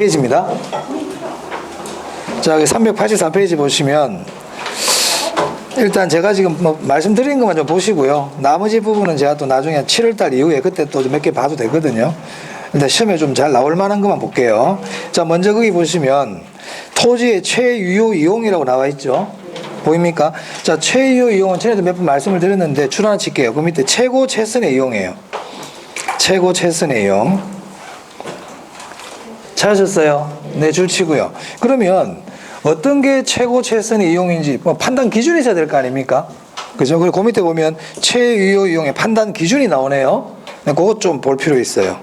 페이지입니다. 자, 384페이지 보시면 일단 제가 지금 말씀드린 것만 좀 보시고요. 나머지 부분은 제가 또 나중에 7월달 이후에 그때 또 몇 개 봐도 되거든요. 일단 시험에 좀 잘 나올 만한 것만 볼게요. 자, 먼저 거기 보시면 토지의 최유효 이용이라고 나와 있죠. 보입니까? 자, 최유효 이용은 전에도 몇 번 말씀을 드렸는데 줄 하나 칠게요. 그 밑에 최고 최선의 이용이에요. 최고 최선의 이용. 찾으셨어요? 네, 줄 치고요. 그러면 어떤 게 최고 최선의 이용인지 판단 기준이 있어야 될 거 아닙니까? 그죠? 그리고 그 밑에 보면 최유효 이용의 판단 기준이 나오네요. 그것 좀 볼 필요 있어요.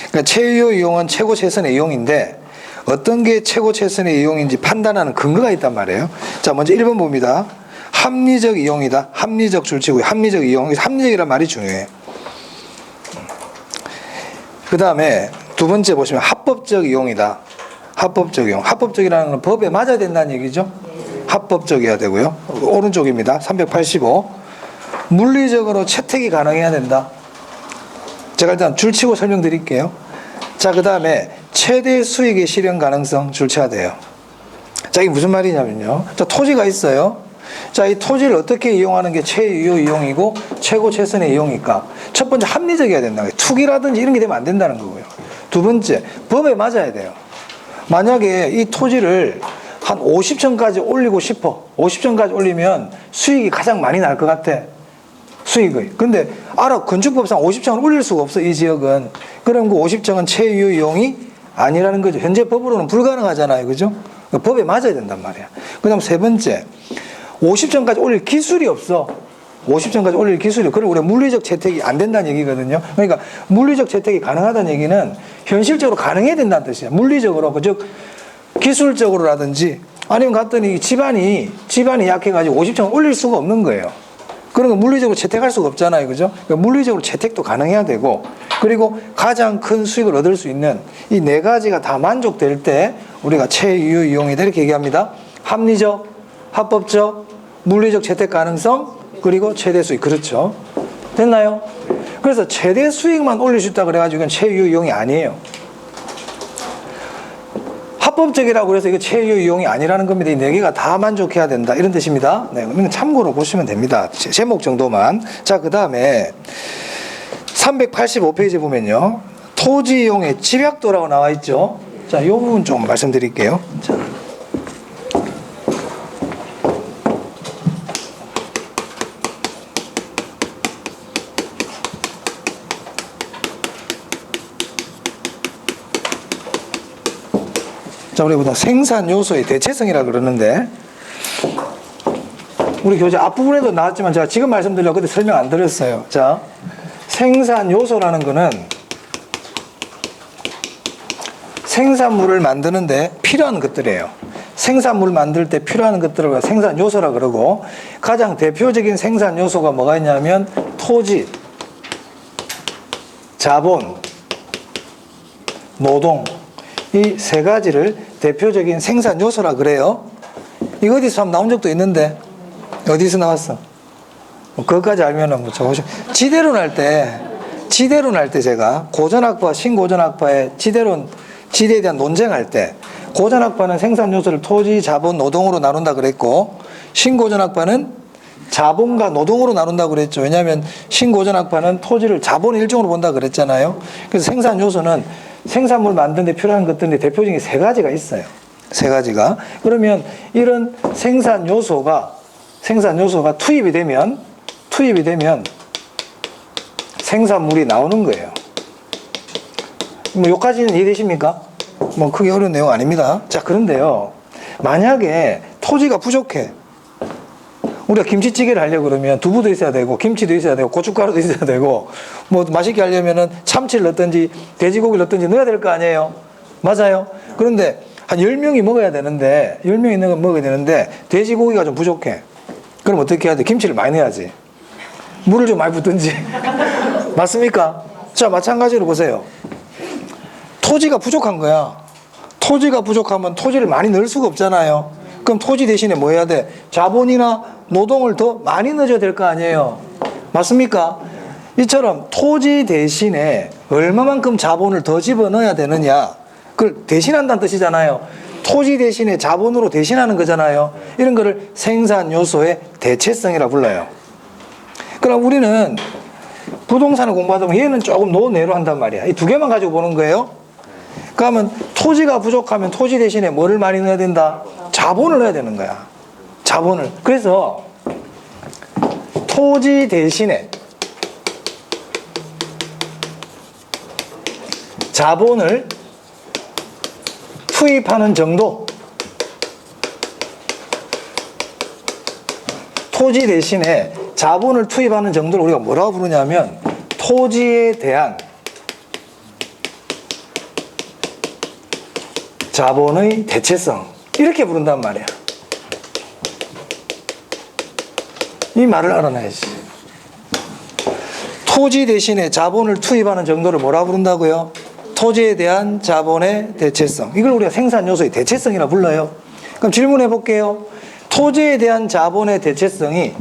그러니까 최유효 이용은 최고 최선의 이용인데 어떤 게 최고 최선의 이용인지 판단하는 근거가 있단 말이에요. 자, 먼저 1번 봅니다. 합리적 이용이다. 합리적 줄 치고요. 합리적 이용. 합리적이란 말이 중요해요. 그 다음에 두 번째 보시면 합법적 이용이다. 합법적 이용. 합법적이라는 건 법에 맞아야 된다는 얘기죠. 합법적이어야 되고요. 오른쪽입니다. 385. 물리적으로 채택이 가능해야 된다. 제가 일단 줄치고 설명드릴게요. 자, 그 다음에 최대 수익의 실현 가능성 줄쳐야 돼요. 자, 이게 무슨 말이냐면요. 자, 토지가 있어요. 자, 이 토지를 어떻게 이용하는 게 최유효 이용이고 최고 최선의 이용일까? 첫 번째 합리적이어야 된다. 투기라든지 이런 게 되면 안 된다는 거고요. 두 번째, 법에 맞아야 돼요. 만약에 이 토지를 한 50층까지 올리고 싶어. 50층까지 올리면 수익이 가장 많이 날 것 같아. 수익의. 근데 알아, 건축법상 50층을 올릴 수가 없어, 이 지역은. 그럼 그 50층은 최유효 이용이 아니라는 거죠. 현재 법으로는 불가능하잖아요. 그죠? 법에 맞아야 된단 말이야. 그 다음 세 번째, 50층까지 올릴 기술이 없어. 50층까지 올릴 기술이. 그럼 우리가 물리적 채택이 안 된다는 얘기거든요. 그러니까 물리적 채택이 가능하다는 얘기는 현실적으로 가능해야 된다는 뜻이야. 물리적으로, 즉 기술적으로라든지 아니면 갔더니 집안이 약해가지고 50층을 올릴 수가 없는 거예요. 그런 거 물리적으로 채택할 수가 없잖아요. 그죠? 그러니까 물리적으로 채택도 가능해야 되고, 그리고 가장 큰 수익을 얻을 수 있는 이 네 가지가 다 만족될 때 우리가 최유효 이용이다 이렇게 얘기합니다. 합리적, 합법적, 물리적 채택 가능성, 그리고 최대 수익. 그렇죠? 됐나요? 그래서 최대 수익만 올릴 수 있다 그래가지고 이건 최유효 이용이 아니에요. 합법적이라고 해서 이게 최유효 이용이 아니라는 겁니다. 이 네 개가 다 만족해야 된다. 이런 뜻입니다. 네, 그러면 참고로 보시면 됩니다. 제목 정도만. 자, 그 다음에 385페이지 보면요. 토지 이용의 집약도라고 나와 있죠. 자, 이 부분 좀 말씀드릴게요. 자. 자, 우리 보다 생산 요소의 대체성이라 그러는데, 우리 교재 앞부분에도 나왔지만 제가 지금 말씀드리려고 그때 설명 안 드렸어요. 자, 생산 요소라는 거는 생산물을 만드는데 필요한 것들이에요. 생산물 만들 때 필요한 것들을 생산 요소라 그러고, 가장 대표적인 생산 요소가 뭐가 있냐면 토지, 자본, 노동, 이 세 가지를 대표적인 생산 요소라 그래요. 이거 어디서 한번 나온 적도 있는데 어디서 나왔어? 그것까지 알면은 뭐 지대론 할 때 제가 고전학파, 신고전학파의 지대에 대한 논쟁할 때 고전학파는 생산 요소를 토지, 자본, 노동으로 나눈다 그랬고, 신고전학파는 자본과 노동으로 나눈다 그랬죠. 왜냐하면 신고전학파는 토지를 자본 일종으로 본다 그랬잖아요. 그래서 생산 요소는 생산물 만드는 데 필요한 것들인데 대표적인 세 가지가 있어요. 세 가지가. 그러면 이런 생산 요소가 투입이 되면 생산물이 나오는 거예요. 뭐 여기까지는 이해되십니까? 뭐 크게 어려운 내용 아닙니다. 자, 그런데요, 만약에 토지가 부족해. 우리가 김치찌개를 하려고 그러면 두부도 있어야 되고, 김치도 있어야 되고, 고춧가루도 있어야 되고, 뭐 맛있게 하려면은 참치를 넣든지 돼지고기를 넣든지 넣어야 될 거 아니에요? 맞아요? 그런데 한 10명이 먹어야 되는데, 10명이 먹어야 되는데 돼지고기가 좀 부족해. 그럼 어떻게 해야 돼? 김치를 많이 넣어야지. 물을 좀 많이 붓든지. 맞습니까? 자, 마찬가지로 보세요. 토지가 부족한 거야. 토지가 부족하면 토지를 많이 넣을 수가 없잖아요. 그럼 토지 대신에 뭐 해야 돼? 자본이나 노동을 더 많이 넣어줘야 될 거 아니에요. 맞습니까? 이처럼 토지 대신에 얼마만큼 자본을 더 집어넣어야 되느냐, 그걸 대신한다는 뜻이잖아요. 토지 대신에 자본으로 대신하는 거잖아요. 이런 거를 생산 요소의 대체성이라 불러요. 그럼 우리는 부동산을 공부하다 보면 얘는 조금 노내로 한단 말이야. 이 두 개만 가지고 보는 거예요. 그러면 토지가 부족하면 토지 대신에 뭐를 많이 넣어야 된다? 자본을 넣어야 되는 거야. 자본을. 그래서 토지 대신에 자본을 투입하는 정도, 토지 대신에 자본을 투입하는 정도를 우리가 뭐라고 부르냐면 토지에 대한 자본의 대체성, 이렇게 부른단 말이야. 이 말을 알아놔야지. 토지 대신에 자본을 투입하는 정도를 뭐라고 부른다고요? 토지에 대한 자본의 대체성. 이걸 우리가 생산 요소의 대체성이라 불러요. 그럼 질문해 볼게요. 토지에 대한 자본의 대체성이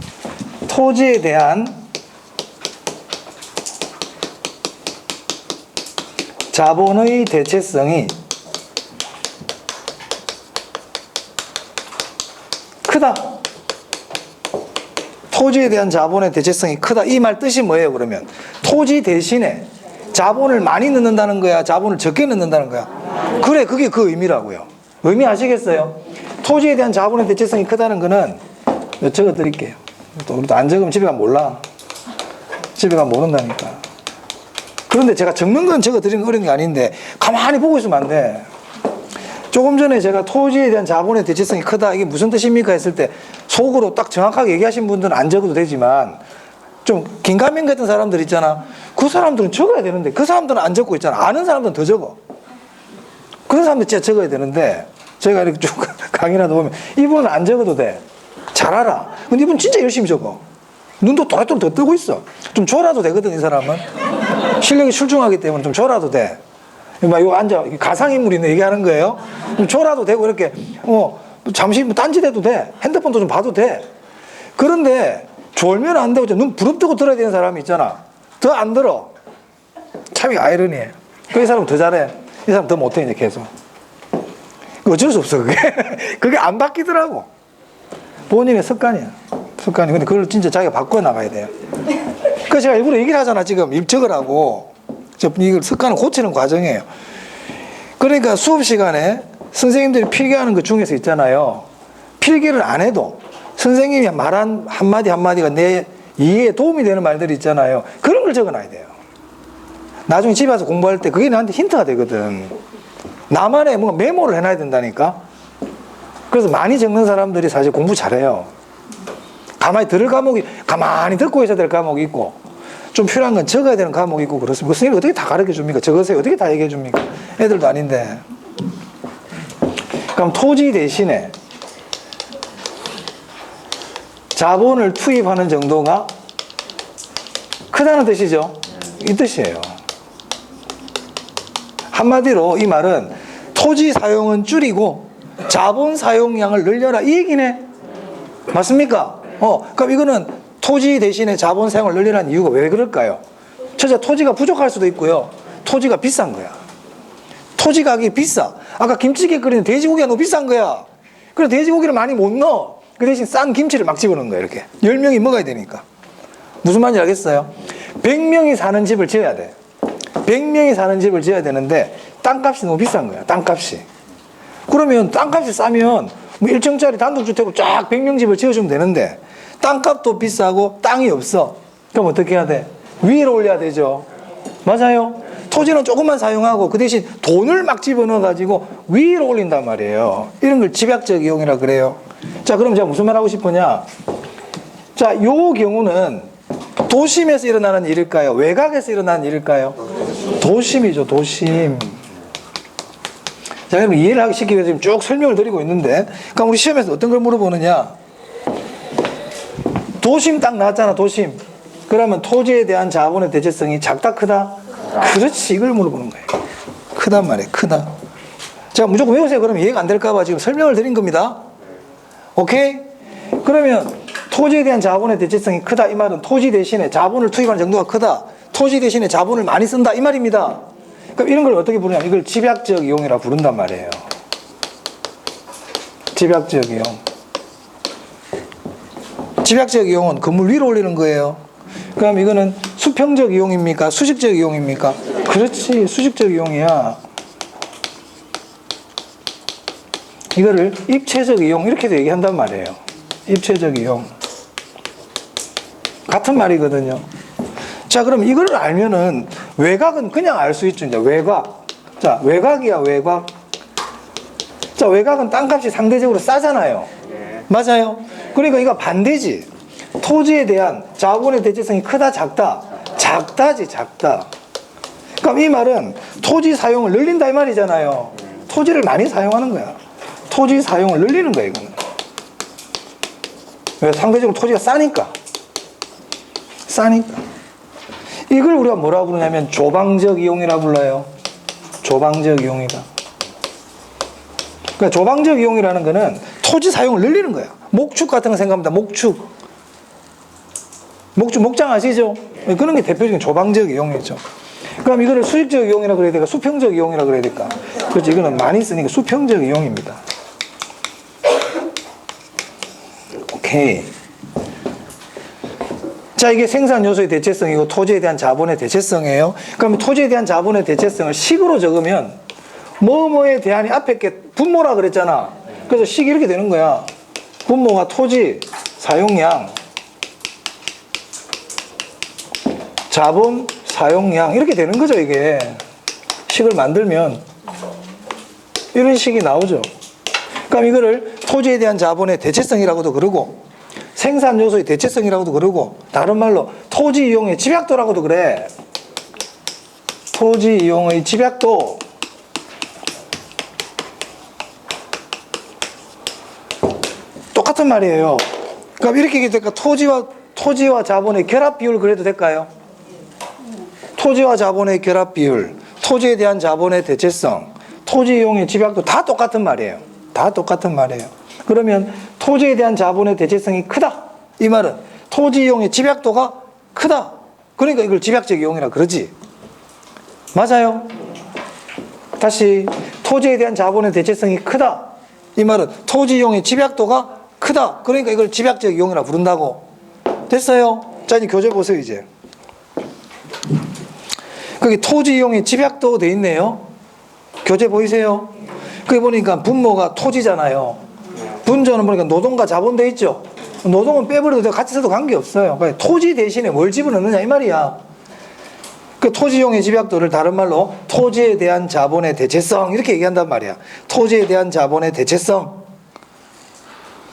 토지에 대한 자본의 대체성이 크다. 토지에 대한 자본의 대체성이 크다. 이 말 뜻이 뭐예요, 그러면? 토지 대신에 자본을 많이 넣는다는 거야? 자본을 적게 넣는다는 거야? 그래, 그게 그 의미라고요. 의미 아시겠어요? 토지에 대한 자본의 대체성이 크다는 거는 적어 드릴게요. 또 우리도 안 적으면 집에 가면 몰라. 집에 가면 모른다니까. 그런데 제가 적는 건 적어 드리는 거 어려운 게 아닌데 가만히 보고 있으면 안 돼. 조금 전에 제가 토지에 대한 자본의 대체성이 크다, 이게 무슨 뜻입니까 했을 때 속으로 딱 정확하게 얘기하신 분들은 안 적어도 되지만 좀 긴가민 같은 사람들 있잖아. 그 사람들은 적어야 되는데 그 사람들은 안 적고 있잖아. 아는 사람들은 더 적어. 그런 사람들 진짜 적어야 되는데 저희가 이렇게 쭉 강의나 보면 이분은 안 적어도 돼. 잘 알아. 근데 이분 진짜 열심히 적어. 눈도 또렷또렷 더 뜨고 있어. 좀 줘라도 되거든, 이 사람은. 실력이 출중하기 때문에 좀 줘라도 돼. 막 이거 앉아, 가상인물이 얘기하는 거예요. 좀 줘라도 되고, 이렇게, 잠시 딴짓해도 돼. 핸드폰도 좀 봐도 돼. 그런데, 졸면 안 되고, 눈 부릅뜨고 들어야 되는 사람이 있잖아. 더 안 들어. 참 아이러니해. 그 이 사람은 더 잘해. 이 사람 더 못해, 이제 계속. 어쩔 수 없어, 그게. 그게 안 바뀌더라고. 본인의 습관이야. 습관이. 근데 그걸 진짜 자기가 바꿔 나가야 돼요. 그래서 제가 일부러 얘기를 하잖아, 지금. 입 적으라고. 이걸 습관을 고치는 과정이에요. 그러니까 수업 시간에 선생님들이 필기하는 것 중에서 있잖아요. 필기를 안 해도 선생님이 말한 한마디 한마디가 내 이해에 도움이 되는 말들이 있잖아요. 그런 걸 적어놔야 돼요. 나중에 집에 와서 공부할 때 그게 나한테 힌트가 되거든. 나만의 뭔가 메모를 해놔야 된다니까. 그래서 많이 적는 사람들이 사실 공부 잘해요. 가만히 들을 과목이, 가만히 듣고 있어야 될 과목이 있고, 좀 필요한 건 적어야 되는 과목이 있고 그렇습니다. 선생님이 어떻게 다 가르쳐 줍니까? 적으세요. 어떻게 다 얘기해 줍니까? 애들도 아닌데. 그럼 토지 대신에 자본을 투입하는 정도가 크다는 뜻이죠. 이 뜻이에요. 한마디로 이 말은 토지 사용은 줄이고 자본 사용량을 늘려라, 이 얘기네. 맞습니까? 그럼 이거는 토지 대신에 자본 사용을 늘리라는 이유가 왜 그럴까요? 첫째, 토지가 부족할 수도 있고요. 토지가 비싼 거야. 토지 가격이 비싸. 아까 김치찌개 끓이는 돼지고기가 너무 비싼 거야. 그래서 돼지고기를 많이 못 넣어. 그 대신 싼 김치를 막 집어넣는 거야, 이렇게. 10명이 먹어야 되니까. 무슨 말인지 알겠어요? 100명이 사는 집을 지어야 돼. 100명이 사는 집을 지어야 되는데 땅값이 너무 비싼 거야, 땅값이. 그러면 땅값이 싸면 뭐 1층짜리 단독주택으로 쫙 100명 집을 지어주면 되는데 땅값도 비싸고 땅이 없어. 그럼 어떻게 해야 돼? 위로 올려야 되죠. 맞아요. 토지는 조금만 사용하고 그 대신 돈을 막 집어넣어가지고 위로 올린단 말이에요. 이런 걸 집약적 이용이라 그래요. 자, 그럼 제가 무슨 말 하고 싶으냐? 자, 요 경우는 도심에서 일어나는 일일까요? 외곽에서 일어나는 일일까요? 도심이죠, 도심. 자, 여러분 이해를 하기 쉽게 위해서 지금 쭉 설명을 드리고 있는데, 그럼 우리 시험에서 어떤 걸 물어보느냐? 도심 딱 나왔잖아, 도심. 그러면 토지에 대한 자본의 대체성이 작다, 크다? 그렇지, 이걸 물어보는 거예요. 크단 말이에요, 크다. 자, 무조건 외우세요. 그러면 이해가 안 될까봐 지금 설명을 드린 겁니다. 오케이? 그러면 토지에 대한 자본의 대체성이 크다, 이 말은 토지 대신에 자본을 투입하는 정도가 크다, 토지 대신에 자본을 많이 쓴다, 이 말입니다. 그럼 이런 걸 어떻게 부르냐? 이걸 집약적 이용이라 부른단 말이에요. 집약적 이용. 집약적 이용은 건물 위로 올리는 거예요. 그럼 이거는 수평적 이용입니까? 수직적 이용입니까? 그렇지, 수직적 이용이야. 이거를 입체적 이용 이렇게도 얘기한단 말이에요. 입체적 이용. 같은 말이거든요. 자, 그럼 이걸 알면은 외곽은 그냥 알 수 있죠. 이제 외곽. 자, 외곽이야, 외곽. 자, 외곽은 땅값이 상대적으로 싸잖아요. 맞아요. 그러니까 이거 반대지. 토지에 대한 자본의 대체성이 크다, 작다? 작다지, 작다. 그럼 이 말은 토지 사용을 늘린다 이 말이잖아요. 토지를 많이 사용하는 거야. 토지 사용을 늘리는 거야, 이거는. 왜? 상대적으로 토지가 싸니까. 싸니까. 이걸 우리가 뭐라 부르냐면 조방적 이용이라 불러요. 조방적 이용이다. 그러니까 조방적 이용이라는 거는 토지 사용을 늘리는 거야. 목축 같은 거 생각합니다. 목축. 목장 아시죠? 그런 게 대표적인 조방적 이용이죠. 그럼 이거를 수직적 이용이라 그래야 될까? 수평적 이용이라 그래야 될까? 그렇죠. 이거는 많이 쓰니까 수평적 이용입니다. 오케이. 자, 이게 생산 요소의 대체성이고 토지에 대한 자본의 대체성이에요. 그럼 토지에 대한 자본의 대체성을 식으로 적으면 뭐뭐에 대한이 앞에 게 분모라 그랬잖아. 그래서 식이 이렇게 되는 거야. 분모가 토지 사용량, 자본 사용량 이렇게 되는 거죠. 이게 식을 만들면 이런 식이 나오죠. 그럼 이거를 토지에 대한 자본의 대체성이라고도 그러고 생산 요소의 대체성이라고도 그러고 다른 말로 토지 이용의 집약도라고도 그래. 토지 이용의 집약도. 똑같은 말이에요. 그럼 이렇게 얘기해도 될까? 토지와 자본의 결합 비율 그래도 될까요? 토지와 자본의 결합 비율, 토지에 대한 자본의 대체성, 토지 이용의 집약도 다 똑같은 말이에요. 다 똑같은 말이에요. 그러면 토지에 대한 자본의 대체성이 크다. 이 말은 토지 이용의 집약도가 크다. 그러니까 이걸 집약적 이용이라 그러지. 맞아요. 다시 토지에 대한 자본의 대체성이 크다. 이 말은 토지 이용의 집약도가 크다. 그러니까 이걸 집약적 이용이라 부른다고. 됐어요? 자, 이제 교재 보세요, 이제. 거기 토지 이용의 집약도 돼 있네요. 교재 보이세요? 거기 보니까 분모가 토지잖아요. 분조는 보니까 노동과 자본 돼 있죠. 노동은 빼버려도 돼. 같이 써도 관계없어요. 그러니까 토지 대신에 뭘 집어넣느냐 이 말이야. 그 토지 이용의 집약도를 다른 말로 토지에 대한 자본의 대체성 이렇게 얘기한단 말이야. 토지에 대한 자본의 대체성.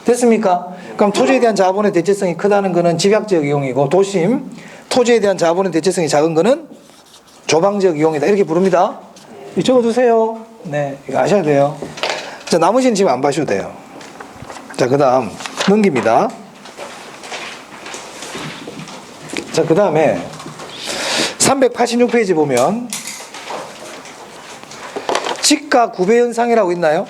됐습니까? 그럼 토지에 대한 자본의 대체성이 크다는 거는 집약적 이용이고 도심, 토지에 대한 자본의 대체성이 작은 거는 조방적 이용이다. 이렇게 부릅니다. 적어두세요. 네, 이거 아셔야 돼요. 자, 나머지는 지금 안 봐셔도 돼요. 자, 그 다음 넘깁니다. 자, 그 다음에 386페이지 보면 직가 구배 현상이라고 있나요?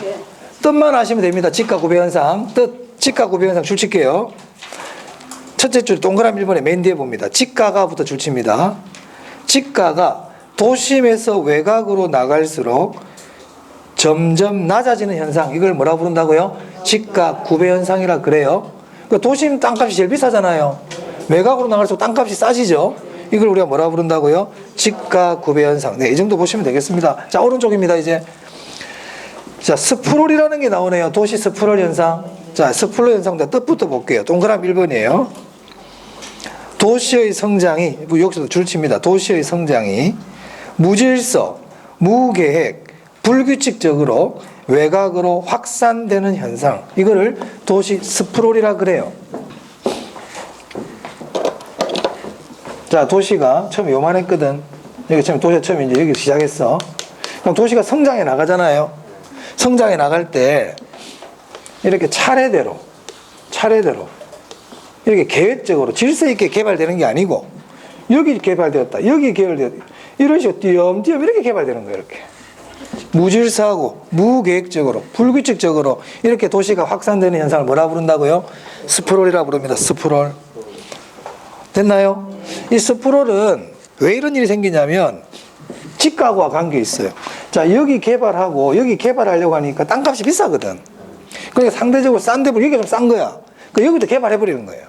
네. 뜻만 아시면 됩니다. 직가 구배 현상. 뜻, 직가 구배 현상 줄칠게요. 첫째 줄 동그라미 1번에 맨 뒤에 봅니다. 직가가부터 줄칩니다. 직가가 도심에서 외곽으로 나갈수록 점점 낮아지는 현상. 이걸 뭐라 부른다고요? 직가 구배 현상이라 그래요. 그러니까 도심 땅값이 제일 비싸잖아요. 외곽으로 나갈수록 땅값이 싸지죠. 이걸 우리가 뭐라 부른다고요? 직가 구배 현상. 네, 이 정도 보시면 되겠습니다. 자, 오른쪽입니다, 이제. 자, 스프롤이라는 게 나오네요. 도시 스프롤 현상. 자, 스프롤 현상도 뜻부터 볼게요. 동그라미 1번이에요. 도시의 성장이, 여기서도 줄칩니다. 도시의 성장이 무질서, 무계획, 불규칙적으로 외곽으로 확산되는 현상. 이거를 도시 스프롤이라 그래요. 자, 도시가 처음에 요만했거든. 여기 처음에 도시가 처음에 이제 여기 시작했어. 그럼 도시가 성장해 나가잖아요. 성장해 나갈 때 이렇게 차례대로 이렇게 계획적으로 질서 있게 개발되는 게 아니고 여기 개발되었다. 여기 개발되었다. 이런 식으로 띄엄띄엄 이렇게 개발되는 거예요. 이렇게. 무질서하고 무계획적으로 불규칙적으로 이렇게 도시가 확산되는 현상을 뭐라 부른다고요? 스프롤이라 부릅니다. 스프롤. 됐나요? 이 스프롤은 왜 이런 일이 생기냐면 집값과 관계 있어요. 자, 여기 개발하고 여기 개발하려고 하니까 땅값이 비싸거든. 그러니까 상대적으로 싼데 여기가 좀 싼 거야. 그러니까 여기부터 개발해버리는 거예요.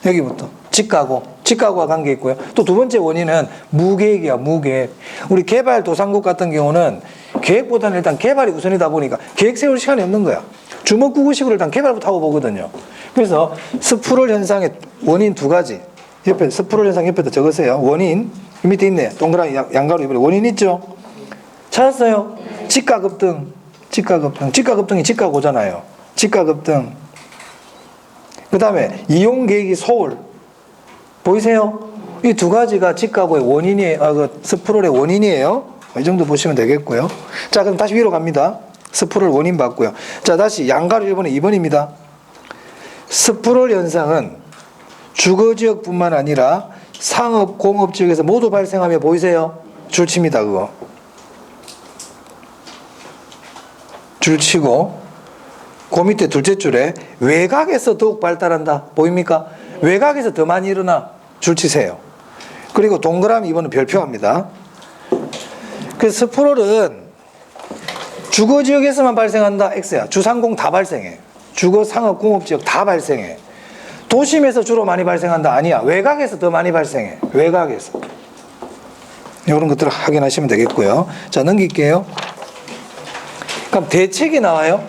여기부터. 집값과 관계 있고요. 또 두 번째 원인은 무계획이야, 무계획. 우리 개발도상국 같은 경우는 계획보다는 일단 개발이 우선이다 보니까 계획 세울 시간이 없는 거야. 주먹구구식으로 일단 개발부터 하고 보거든요. 그래서 스프롤 현상의 원인 두 가지. 옆에 스프롤 현상 옆에다 적으세요. 원인 밑에 있네. 동그라미 양가로 이번에 원인 있죠? 찾았어요? 집가 급등. 집가 급등이 집가 오잖아요. 집가 급등. 그 다음에 이용 계획이 소홀. 보이세요? 이 두 가지가 집가고의 원인이에요. 그 스프롤의 원인이에요. 이 정도 보시면 되겠고요. 자, 그럼 다시 위로 갑니다. 스프롤 원인 봤고요. 자, 다시 양가로 1번에 2번입니다. 스프롤 현상은 주거지역뿐만 아니라 상업, 공업지역에서 모두 발생하며 보이세요? 줄칩니다, 그거. 줄치고 그 밑에 둘째 줄에 외곽에서 더욱 발달한다. 보입니까? 외곽에서 더 많이 일어나. 줄치세요. 그리고 동그라미 이번은 별표합니다. 그래서 스프롤은 주거지역에서만 발생한다. X야. 주상공 다 발생해. 주거, 상업, 공업지역 다 발생해. 도심에서 주로 많이 발생한다. 아니야. 외곽에서 더 많이 발생해. 외곽에서. 이런 것들을 확인하시면 되겠고요. 자, 넘길게요. 그럼 대책이 나와요.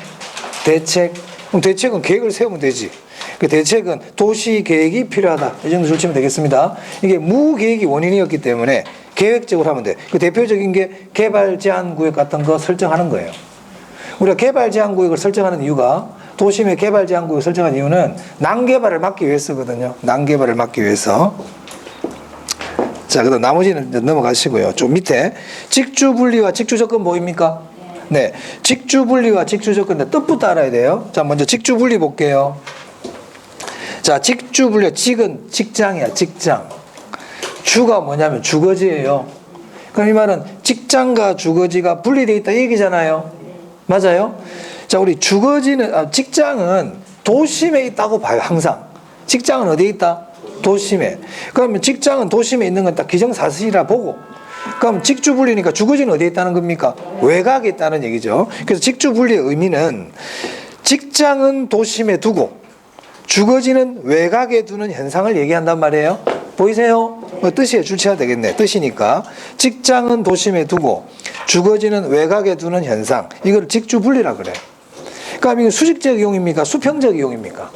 대책. 그럼 대책은 계획을 세우면 되지. 그 대책은 도시 계획이 필요하다. 이 정도 줄치면 되겠습니다. 이게 무계획이 원인이었기 때문에 계획적으로 하면 돼. 그 대표적인 게 개발 제한 구역 같은 거 설정하는 거예요. 우리가 개발 제한 구역을 설정하는 이유가 도심의 개발 제한 구역을 설정한 이유는 난개발을 막기 위해서거든요. 난개발을 막기 위해서. 자, 그다음 나머지는 넘어가시고요. 좀 밑에 직주 분리와 직주 접근 보입니까? 네, 직주 분리와 직주 접근 뜻부터 알아야 돼요. 자, 먼저 직주 분리 볼게요. 자, 직주 분리, 직은 직장이야, 직장. 주가 뭐냐면 주거지예요. 그럼 이 말은 직장과 주거지가 분리되어 있다 이 얘기잖아요. 맞아요? 자, 우리 직장은 도심에 있다고 봐요, 항상. 직장은 어디에 있다? 도심에. 그러면 직장은 도심에 있는 건 딱 기정사실이라 보고. 그럼 직주 분리니까 주거지는 어디에 있다는 겁니까? 외곽에 있다는 얘기죠. 그래서 직주 분리의 의미는 직장은 도심에 두고 주거지는 외곽에 두는 현상을 얘기한단 말이에요. 보이세요? 뜻이에요. 줄쳐야 되겠네. 뜻이니까. 직장은 도심에 두고 주거지는 외곽에 두는 현상. 이걸 직주 분리라 그래. 그러니까 이게 수직적 이용입니까? 수평적 이용입니까?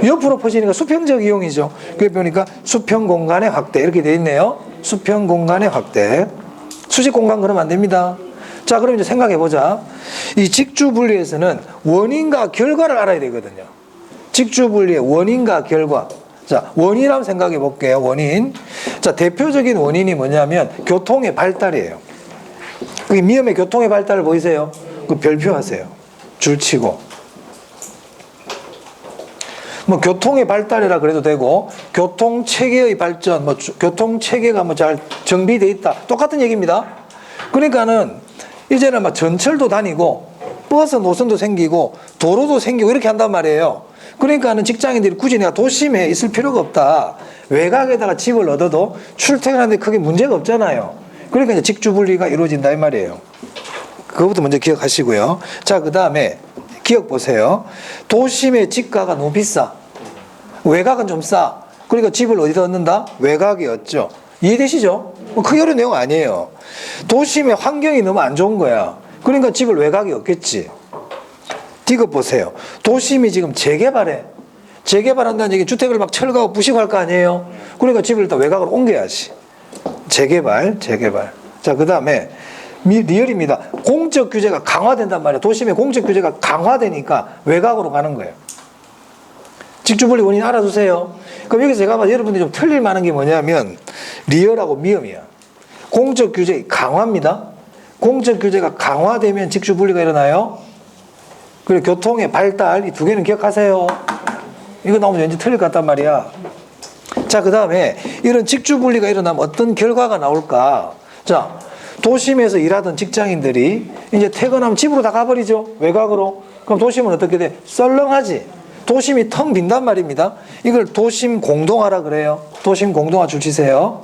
옆으로 퍼지니까 수평적 이용이죠. 그래 보니까 수평 공간의 확대 이렇게 돼 있네요. 수평 공간의 확대. 수직 공간 그러면 안 됩니다. 자, 그럼 이제 생각해 보자. 이 직주 분리에서는 원인과 결과를 알아야 되거든요. 직주 분리의 원인과 결과. 자, 원인이라고 생각해 볼게요. 원인. 자, 대표적인 원인이 뭐냐면 교통의 발달이에요. 그 미음의 교통의 발달을 보이세요? 그 별표하세요. 줄치고. 뭐 교통의 발달이라 그래도 되고 교통 체계의 발전, 뭐 교통 체계가 뭐 잘 정비돼 있다. 똑같은 얘기입니다. 그러니까는 이제는 막 전철도 다니고 버스 노선도 생기고 도로도 생기고 이렇게 한단 말이에요. 그러니까는 직장인들이 굳이 내가 도심에 있을 필요가 없다. 외곽에다가 집을 얻어도 출퇴근하는데 크게 문제가 없잖아요. 그러니까 이제 직주 분리가 이루어진다 이 말이에요. 그것부터 먼저 기억하시고요. 자, 그 다음에 기억 보세요. 도심의 집가가 너무 비싸. 외곽은 좀 싸. 그러니까 집을 어디다 얻는다? 외곽에 얻죠. 이해되시죠? 뭐 크게 어려운 내용 아니에요. 도심의 환경이 너무 안 좋은 거야. 그러니까 집을 외곽에 얻겠지. 디귿 보세요. 도심이 지금 재개발해. 재개발한다는 얘기 주택을 막 철거하고 부시고 할 거 아니에요. 그러니까 집을 일단 외곽으로 옮겨야지. 재개발. 자, 그 다음에 리얼입니다. 공적 규제가 강화된단 말이에요. 도심의 공적 규제가 강화되니까 외곽으로 가는 거예요. 직주분리 원인 알아두세요. 그럼 여기서 제가 봐도 여러분들이 좀 틀릴 만한 게 뭐냐면 리얼하고 미음이야. 공적 규제 강화입니다. 공적 규제가 강화되면 직주분리가 일어나요. 그리고 교통의 발달 이 두 개는 기억하세요. 이거 나오면 왠지 틀릴 것 같단 말이야. 자, 그 다음에 이런 직주분리가 일어나면 어떤 결과가 나올까? 자, 도심에서 일하던 직장인들이 이제 퇴근하면 집으로 다 가버리죠. 외곽으로. 그럼 도심은 어떻게 돼? 썰렁하지. 도심이 텅 빈단 말입니다. 이걸 도심 공동화라 그래요. 도심 공동화 줄치세요.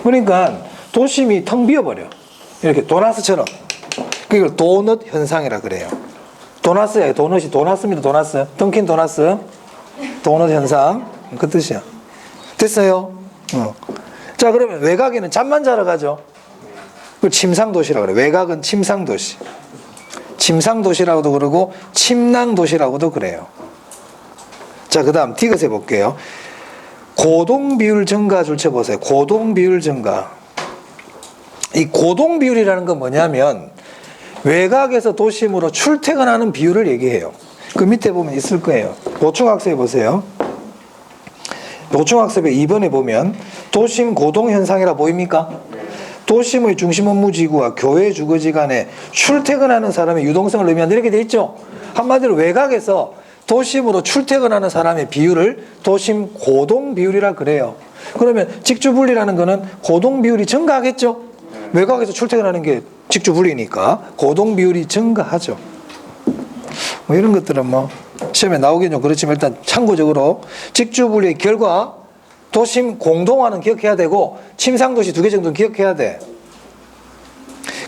그러니까 도심이 텅 비어버려. 이렇게 도나스처럼. 그걸 도넛 현상이라 그래요. 도나스야. 도나스입니다. 도나스. 던킨 도나스. 도넛 현상. 그 뜻이야. 됐어요? 자, 그러면 외곽에는 잠만 자러 가죠. 그 침상도시라고 그래. 외곽은 침상도시. 침상도시라고도 그러고 침낭도시라고도 그래요. 자, 그 다음 디귿 해볼게요. 고동비율 증가 줄쳐 보세요. 고동비율 증가. 이 고동비율이라는 건 뭐냐면 외곽에서 도심으로 출퇴근하는 비율을 얘기해요. 그 밑에 보면 있을 거예요. 보충학습해 보세요. 보충학습의 2번에 보면 도심 고동현상이라 보입니까? 도심의 중심 업무지구와 교외 주거지 간에 출퇴근하는 사람의 유동성을 의미한다 이렇게 돼 있죠. 한마디로 외곽에서 도심으로 출퇴근하는 사람의 비율을 도심 고동 비율이라 그래요. 그러면 직주 분리라는 거는 고동 비율이 증가하겠죠. 외곽에서 출퇴근하는 게 직주 분리니까 고동 비율이 증가하죠. 뭐 이런 것들은 뭐 시험에 나오긴 좀 그렇지만 일단 참고적으로 직주 분리의 결과 도심 공동화는 기억해야 되고 침상도시 2개 정도는 기억해야 돼.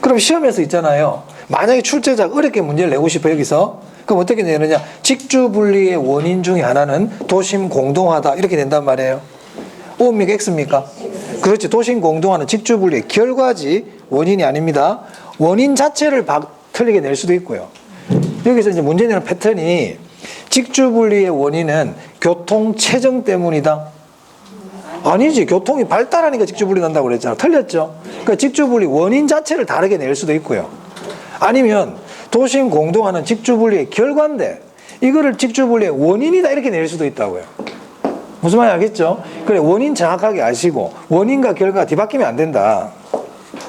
그럼 시험에서 있잖아요. 만약에 출제자가 어렵게 문제를 내고 싶어 여기서 그럼 어떻게 내느냐. 직주 분리의 원인 중에 하나는 도심 공동화다 이렇게 된단 말이에요. O입니까 X입니까? 그렇지. 도심 공동화는 직주 분리의 결과지 원인이 아닙니다. 원인 자체를 틀리게 낼 수도 있고요. 여기서 이제 문제 내는 패턴이 직주 분리의 원인은 교통 체증 때문이다. 아니지. 교통이 발달하니까 직주분리 난다고 그랬잖아. 틀렸죠? 그러니까 직주분리 원인 자체를 다르게 낼 수도 있고요. 아니면 도심 공동화는 직주분리의 결과인데 이거를 직주분리의 원인이다 이렇게 낼 수도 있다고요. 무슨 말인지 알겠죠? 그래, 원인 정확하게 아시고 원인과 결과가 뒤바뀌면 안 된다.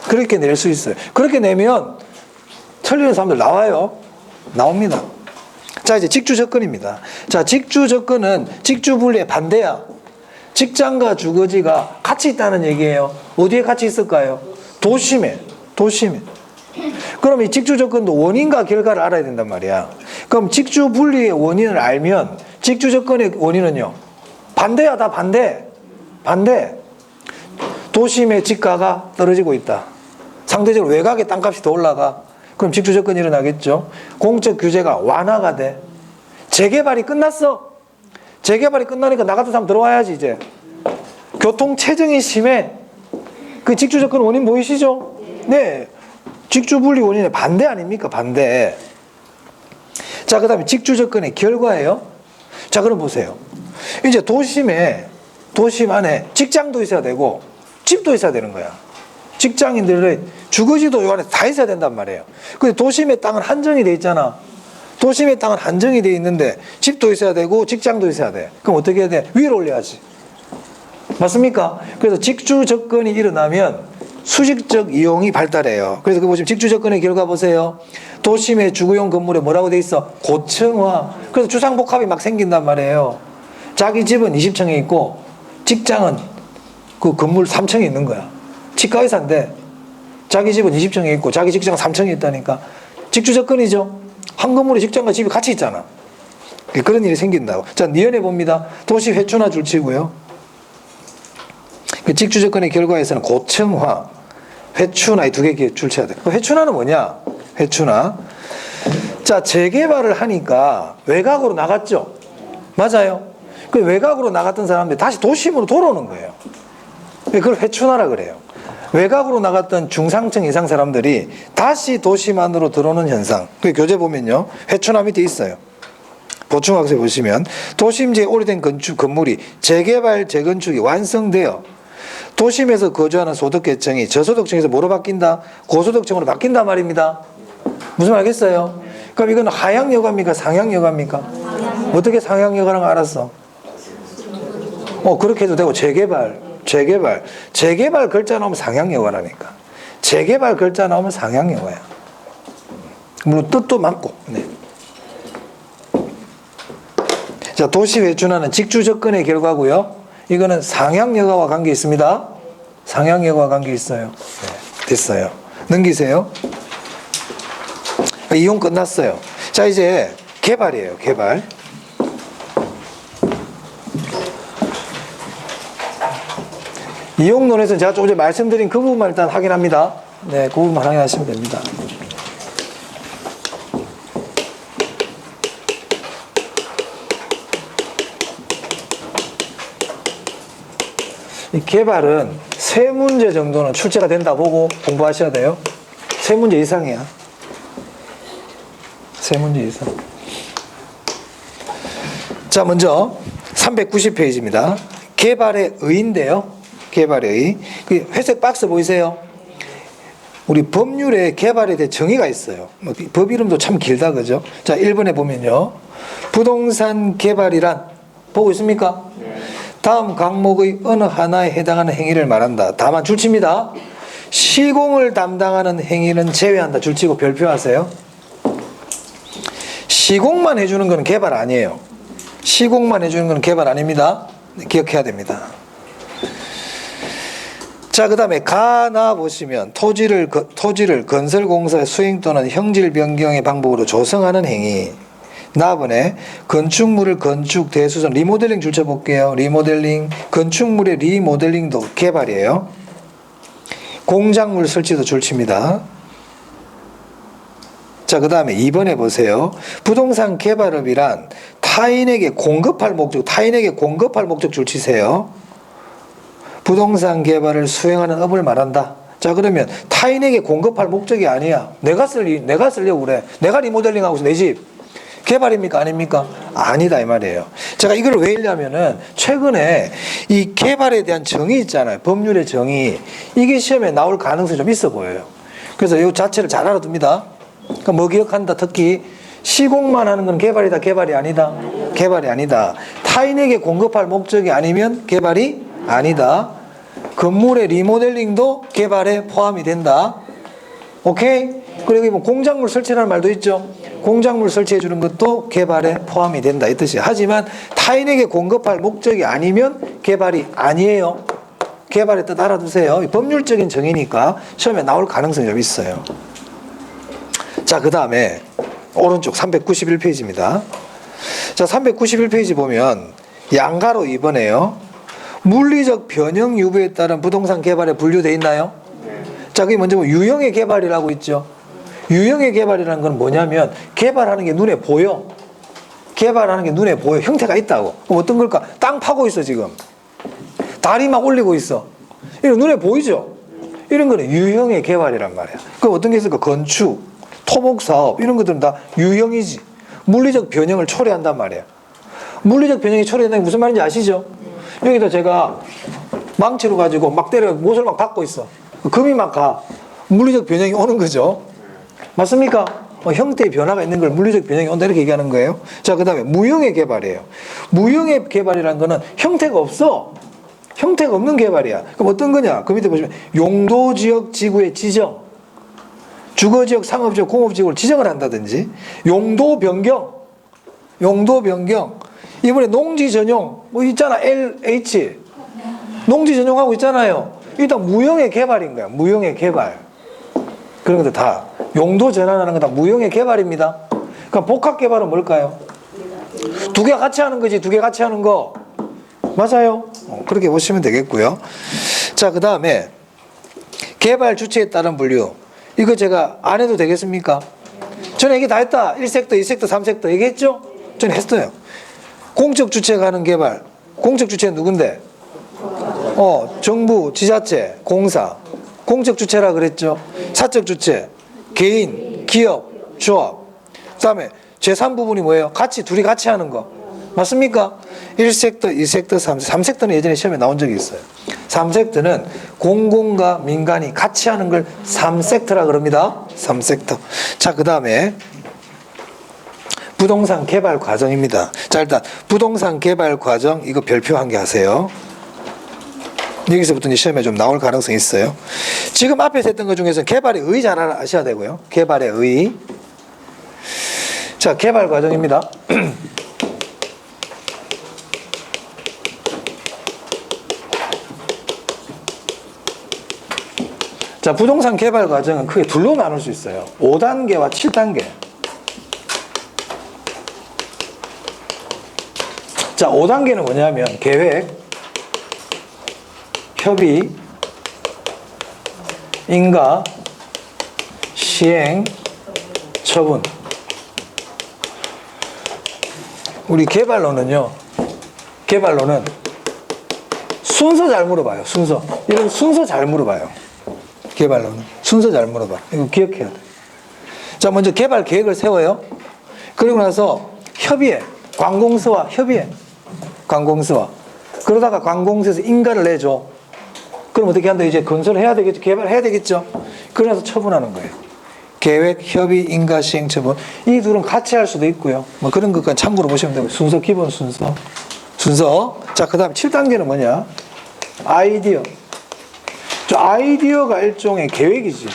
그렇게 낼 수 있어요. 그렇게 내면 틀리는 사람들 나와요. 나옵니다. 자, 이제 직주 접근입니다. 자, 직주 접근은 직주분리의 반대야. 직장과 주거지가 같이 있다는 얘기예요. 어디에 같이 있을까요? 도심에. 그럼 이 직주 접근도 원인과 결과를 알아야 된단 말이야. 그럼 직주 분리의 원인을 알면 직주 접근의 원인은요. 반대야. 다 반대. 도심의 집가가 떨어지고 있다. 상대적으로 외곽의 땅값이 더 올라가. 그럼 직주 접근이 일어나겠죠. 공적 규제가 완화가 돼. 재개발이 끝났어. 재개발이 끝나니까 나 같은 사람 들어와야지 이제. 교통 체증이 심해. 그 직주 접근 원인 보이시죠? 네. 직주 분리 원인의 반대 아닙니까? 반대. 자, 그 다음에 직주 접근의 결과예요. 자, 그럼 보세요. 이제 도심 안에 직장도 있어야 되고 집도 있어야 되는 거야. 직장인들의 주거지도 요 안에 다 있어야 된단 말이에요. 근데 도심의 땅은 한정이 돼 있잖아. 도심의 땅은 한정이 돼 있는데 집도 있어야 되고 직장도 있어야 돼. 그럼 어떻게 해야 돼? 위로 올려야지. 맞습니까? 그래서 직주 접근이 일어나면 수직적 이용이 발달해요. 그래서 그 보시면 직주 접근의 결과 보세요. 도심의 주거용 건물에 뭐라고 돼 있어? 고층화. 그래서 주상복합이 막 생긴단 말이에요. 자기 집은 20층에 있고 직장은 그 건물 3층에 있는 거야. 치과 의사인데 자기 집은 20층에 있고 자기 직장은 3층에 있다니까. 직주 접근이죠. 한 건물에 직장과 집이 같이 있잖아. 그런 일이 생긴다고. 자, 니은해 봅니다. 도시 회춘화 줄치고요. 직주 접근의 결과에서는 고층화, 회춘화 이 2개 줄쳐야 돼. 회춘화는 뭐냐? 회춘화. 자, 재개발을 하니까 외곽으로 나갔죠. 맞아요. 그 외곽으로 나갔던 사람들이 다시 도심으로 돌아오는 거예요. 그걸 회춘화라 그래요. 외곽으로 나갔던 중상층 이상 사람들이 다시 도심 안으로 들어오는 현상. 그 교재 보면요. 회춘화 밑에 있어요. 보충학습 보시면 도심지에 오래된 건물이 재개발, 재건축이 완성되어 도심에서 거주하는 소득계층이 저소득층에서 뭐로 바뀐다? 고소득층으로 바뀐단 말입니다. 무슨 말 알겠어요? 그럼 이건 하향여가입니까? 상향여가입니까? 어떻게 상향여가라는 거 알았어? 그렇게 해도 되고 재개발 글자 나오면 상향여가라니까. 재개발 글자 나오면 상향여가야. 물론 뜻도 맞고. 네. 자, 도시 회춘화는 직주 접근의 결과고요. 이거는 상향여가와 관계 있습니다. 상향여가와 관계 있어요. 네, 됐어요. 넘기세요. 이용 끝났어요. 자, 이제 개발이에요. 개발. 이용론에서는 제가 조금 전에 말씀드린 그 부분만 일단 확인합니다. 네, 그 부분만 확인하시면 됩니다. 이 개발은 3문제 정도는 출제가 된다 보고 공부하셔야 돼요. 3문제 이상이야. 3문제 이상. 자, 먼저 390페이지입니다. 개발의 의인데요. 개발의 의. 그 회색 박스 보이세요? 우리 법률에 개발에 대해 정의가 있어요. 법 이름도 참 길다, 그죠? 자, 1번에 보면요. 부동산 개발이란, 보고 있습니까? 다음 강목의 어느 하나에 해당하는 행위를 말한다. 다만 줄칩니다. 시공을 담당하는 행위는 제외한다. 줄치고 별표하세요. 시공만 해주는 건 개발 아니에요. 시공만 해주는 건 개발 아닙니다. 기억해야 됩니다. 자, 그 다음에 가나 보시면 토지를 건설공사의 수행 또는 형질 변경의 방법으로 조성하는 행위. 나번에 건축물을 건축, 대수선, 리모델링 줄쳐볼게요. 리모델링, 건축물의 리모델링도 개발이에요. 공작물 설치도 줄칩니다. 자, 그 다음에 2번에 보세요. 부동산 개발업이란 타인에게 공급할 목적 줄치세요. 부동산 개발을 수행하는 업을 말한다. 자, 그러면 타인에게 공급할 목적이 아니야. 내가 쓰려고 그래. 내가 리모델링하고 있어, 내 집. 개발입니까? 아닙니까? 아니다, 이 말이에요. 제가 이걸 왜 읽냐면은 최근에 이 개발에 대한 정의 있잖아요. 법률의 정의. 이게 시험에 나올 가능성이 좀 있어 보여요. 그래서 이 자체를 잘 알아둡니다. 그러니까 뭐 기억한다? 특히 시공만 하는 건 개발이다, 개발이 아니다. 개발이 아니다. 타인에게 공급할 목적이 아니면 개발이 아니다. 건물의 리모델링도 개발에 포함이 된다. 오케이? 그리고 뭐 공작물 설치라는 말도 있죠. 공작물 설치해 주는 것도 개발에 포함이 된다, 이 뜻이에요. 하지만 타인에게 공급할 목적이 아니면 개발이 아니에요. 개발의 뜻 알아두세요. 법률적인 정의니까 시험에 나올 가능성이 좀 있어요. 자, 그 다음에 오른쪽 391페이지입니다. 자, 391페이지 보면 양가로 2번에요. 물리적 변형 유무에 따른 부동산 개발에 분류되어 있나요? 자, 그게 먼저 유형의 개발이라고 있죠. 유형의 개발이라는 건 뭐냐면 개발하는 게 눈에 보여. 개발하는 게 눈에 보여. 형태가 있다고. 그럼 어떤 걸까? 땅 파고 있어, 지금. 다리 막 올리고 있어. 이런 눈에 보이죠? 이런 거는 유형의 개발이란 말이야. 그럼 어떤 게 있을까? 건축, 토목사업, 이런 것들은 다 유형이지. 물리적 변형을 초래한단 말이야. 물리적 변형이 초래한다는 게 무슨 말인지 아시죠? 여기다 제가 망치로 가지고 막 때려 못을 막 박고 있어. 금이 막 가. 물리적 변형이 오는 거죠. 맞습니까? 형태의 변화가 있는 걸 물리적 변형이 온다, 이렇게 얘기하는 거예요. 자, 그 다음에 무형의 개발이에요. 무형의 개발이라는 거는 형태가 없어. 형태가 없는 개발이야. 그럼 어떤 거냐? 그 밑에 보시면 용도지역 지구의 지정, 주거지역, 상업지역, 공업지역을 지정을 한다든지, 용도 변경. 이번에 농지 전용 뭐 있잖아. LH 농지 전용하고 있잖아요. 일단 무형의 개발인 거야. 무형의 개발. 그런 것들 다 용도 전환하는 거 다 무형의 개발입니다. 그러니까 복합 개발은 뭘까요? 두 개 같이 하는 거지. 두 개 같이 하는 거 맞아요. 그렇게 보시면 되겠고요. 자, 그 다음에 개발 주체에 따른 분류. 이거 제가 안 해도 되겠습니까? 저는 얘기 다 했다. 1섹터, 2섹터, 3섹터 얘기했죠? 저는 했어요. 공적 주체가 하는 개발. 공적 주체는 누군데? 정부, 지자체, 공사. 공적 주체라 그랬죠. 사적 주체, 개인, 기업, 조합. 그 다음에 제3부분이 뭐예요? 둘이 같이 하는 거. 맞습니까? 1섹터, 2섹터, 3섹터. 3섹터는 예전에 시험에 나온 적이 있어요. 3섹터는 공공과 민간이 같이 하는 걸 3섹터라 그럽니다. 3섹터. 자, 그 다음에 부동산 개발 과정입니다. 자, 일단 부동산 개발 과정 이거 별표 한 개 하세요. 여기서부터 이제 시험에 좀 나올 가능성이 있어요. 지금 앞에서 했던 것 중에서 개발의 의 잘 아셔야 되고요. 개발의 의. 자, 개발 과정입니다. 자, 부동산 개발 과정은 크게 둘로 나눌 수 있어요. 5단계와 7단계. 자, 5단계는 뭐냐면 계획, 협의, 인가, 시행, 처분. 우리 개발로는 순서 잘 물어봐요. 순서. 이런 순서 잘 물어봐요. 개발로는. 순서 잘 물어봐. 이거 기억해야 돼. 자, 먼저 개발 계획을 세워요. 그리고 나서 협의해. 관공서와 협의해. 관공서와. 그러다가 관공서에서 인가를 내줘. 그럼 어떻게 한다? 이제 건설을 해야 되겠죠. 개발해야 되겠죠. 그래서 처분하는 거예요. 계획, 협의, 인가, 시행, 처분. 이 둘은 같이 할 수도 있고요. 뭐 그런 것까지 참고로 보시면 되고. 순서, 기본 순서. 순서. 자, 그 다음 7단계는 뭐냐? 아이디어. 저 아이디어가 일종의 계획이지.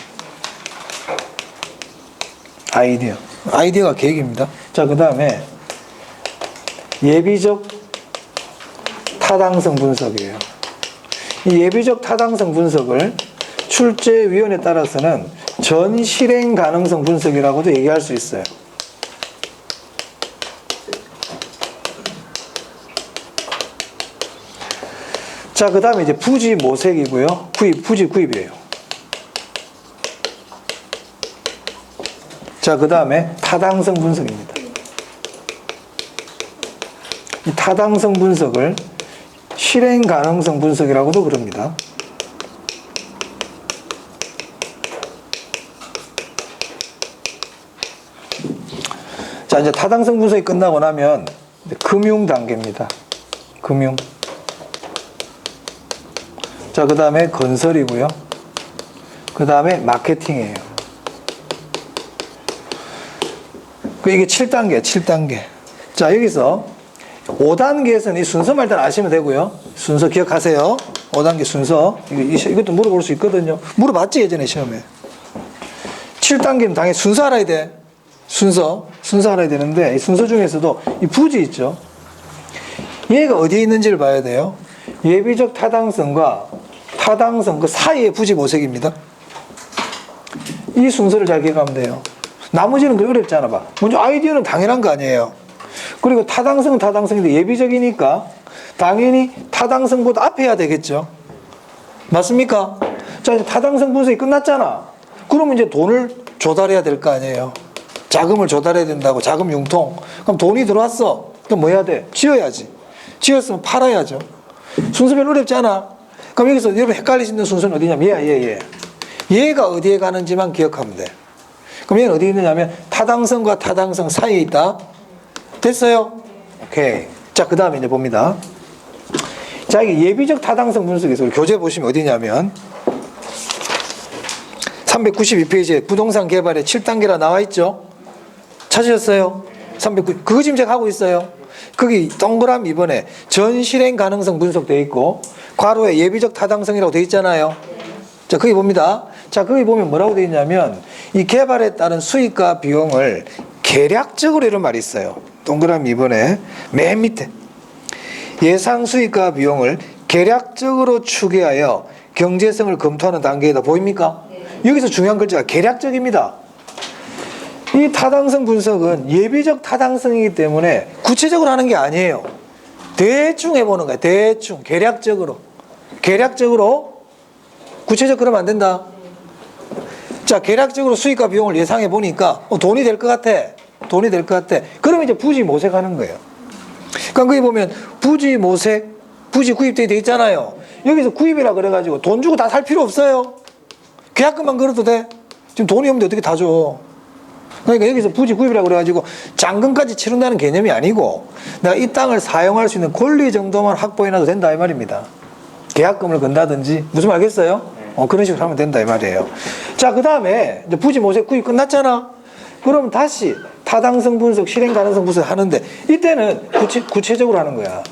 아이디어. 아이디어가 계획입니다. 자, 그 다음에 예비적 타당성 분석이에요. 이 예비적 타당성 분석을 출제위원에 따라서는 전 실행 가능성 분석이라고도 얘기할 수 있어요. 자, 그 다음에 이제 부지 모색이고요. 부지 구입이에요. 자, 그 다음에 타당성 분석입니다. 이 타당성 분석을 실행 가능성 분석이라고도 그럽니다. 자, 이제 타당성 분석이 끝나고 나면 금융 단계입니다. 금융. 자, 그 다음에 건설이고요. 그 다음에 마케팅이에요. 이게 7단계예요. 7단계. 자, 여기서 5단계에서는 이 순서만 일단 아시면 되고요. 순서 기억하세요. 5단계 순서. 이것도 물어볼 수 있거든요. 물어봤지, 예전에 시험에. 7단계는 당연히 순서 알아야 돼. 순서 알아야 되는데, 이 순서 중에서도 이 부지 있죠. 얘가 어디에 있는지를 봐야 돼요. 예비적 타당성과 타당성 그 사이의 부지 모색입니다. 이 순서를 잘 기억하면 돼요. 나머지는 그렇게 어렵지 않아 봐. 먼저 아이디어는 당연한 거 아니에요. 그리고 타당성은 타당성인데 예비적이니까 당연히 타당성보다 앞에 해야 되겠죠. 맞습니까? 자, 이제 타당성 분석이 끝났잖아. 그러면 이제 돈을 조달해야 될 거 아니에요. 자금을 조달해야 된다고. 자금 융통. 그럼 돈이 들어왔어. 그럼 뭐 해야 돼? 지어야지. 지었으면 팔아야죠. 순서별로 어렵지 않아. 그럼 여기서 여러분 헷갈리시는 순서는 어디냐면 얘가 어디에 가는지만 기억하면 돼. 그럼 얘는 어디 있느냐면 타당성과 타당성 사이에 있다. 됐어요? 오케이. 자, 그 다음에 이제 봅니다. 자, 이게 예비적 타당성 분석에서 우리 교재 보시면 어디냐면 392페이지에 부동산 개발의 7단계라 나와 있죠? 찾으셨어요? 390. 그거 지금 제가 하고 있어요. 거기 동그라미 이번에 전 실행 가능성 분석되어 있고 괄호에 예비적 타당성이라고 되어 있잖아요. 자, 거기 봅니다. 자, 거기 보면 뭐라고 되어 있냐면 이 개발에 따른 수익과 비용을 계략적으로 이런 말이 있어요. 동그라미 이번에 맨 밑에 예상 수익과 비용을 계략적으로 추계하여 경제성을 검토하는 단계이다. 보입니까? 여기서 중요한 글자가 계략적입니다. 이 타당성 분석은 예비적 타당성이기 때문에 구체적으로 하는 게 아니에요. 대충 해보는 거야. 대충 계략적으로. 구체적 그러면 안 된다. 자, 계략적으로 수익과 비용을 예상해 보니까 돈이 될 것 같아. 그러면 이제 부지 모색하는 거예요. 그러니까 거기 보면 부지 모색, 부지 구입되어 있잖아요. 여기서 구입이라 그래가지고 돈 주고 다 살 필요 없어요. 계약금만 걸어도 돼. 지금 돈이 없는데 어떻게 다 줘. 그러니까 여기서 부지 구입이라 그래가지고 잔금까지 치른다는 개념이 아니고 내가 이 땅을 사용할 수 있는 권리 정도만 확보해놔도 된다 이 말입니다. 계약금을 건다든지 무슨 말 알겠어요? 그런 식으로 하면 된다 이 말이에요. 자, 그 다음에 부지 모색 구입 끝났잖아. 그럼 다시 타당성 분석, 실행 가능성 분석 하는데 이때는 구체적으로 하는 거야.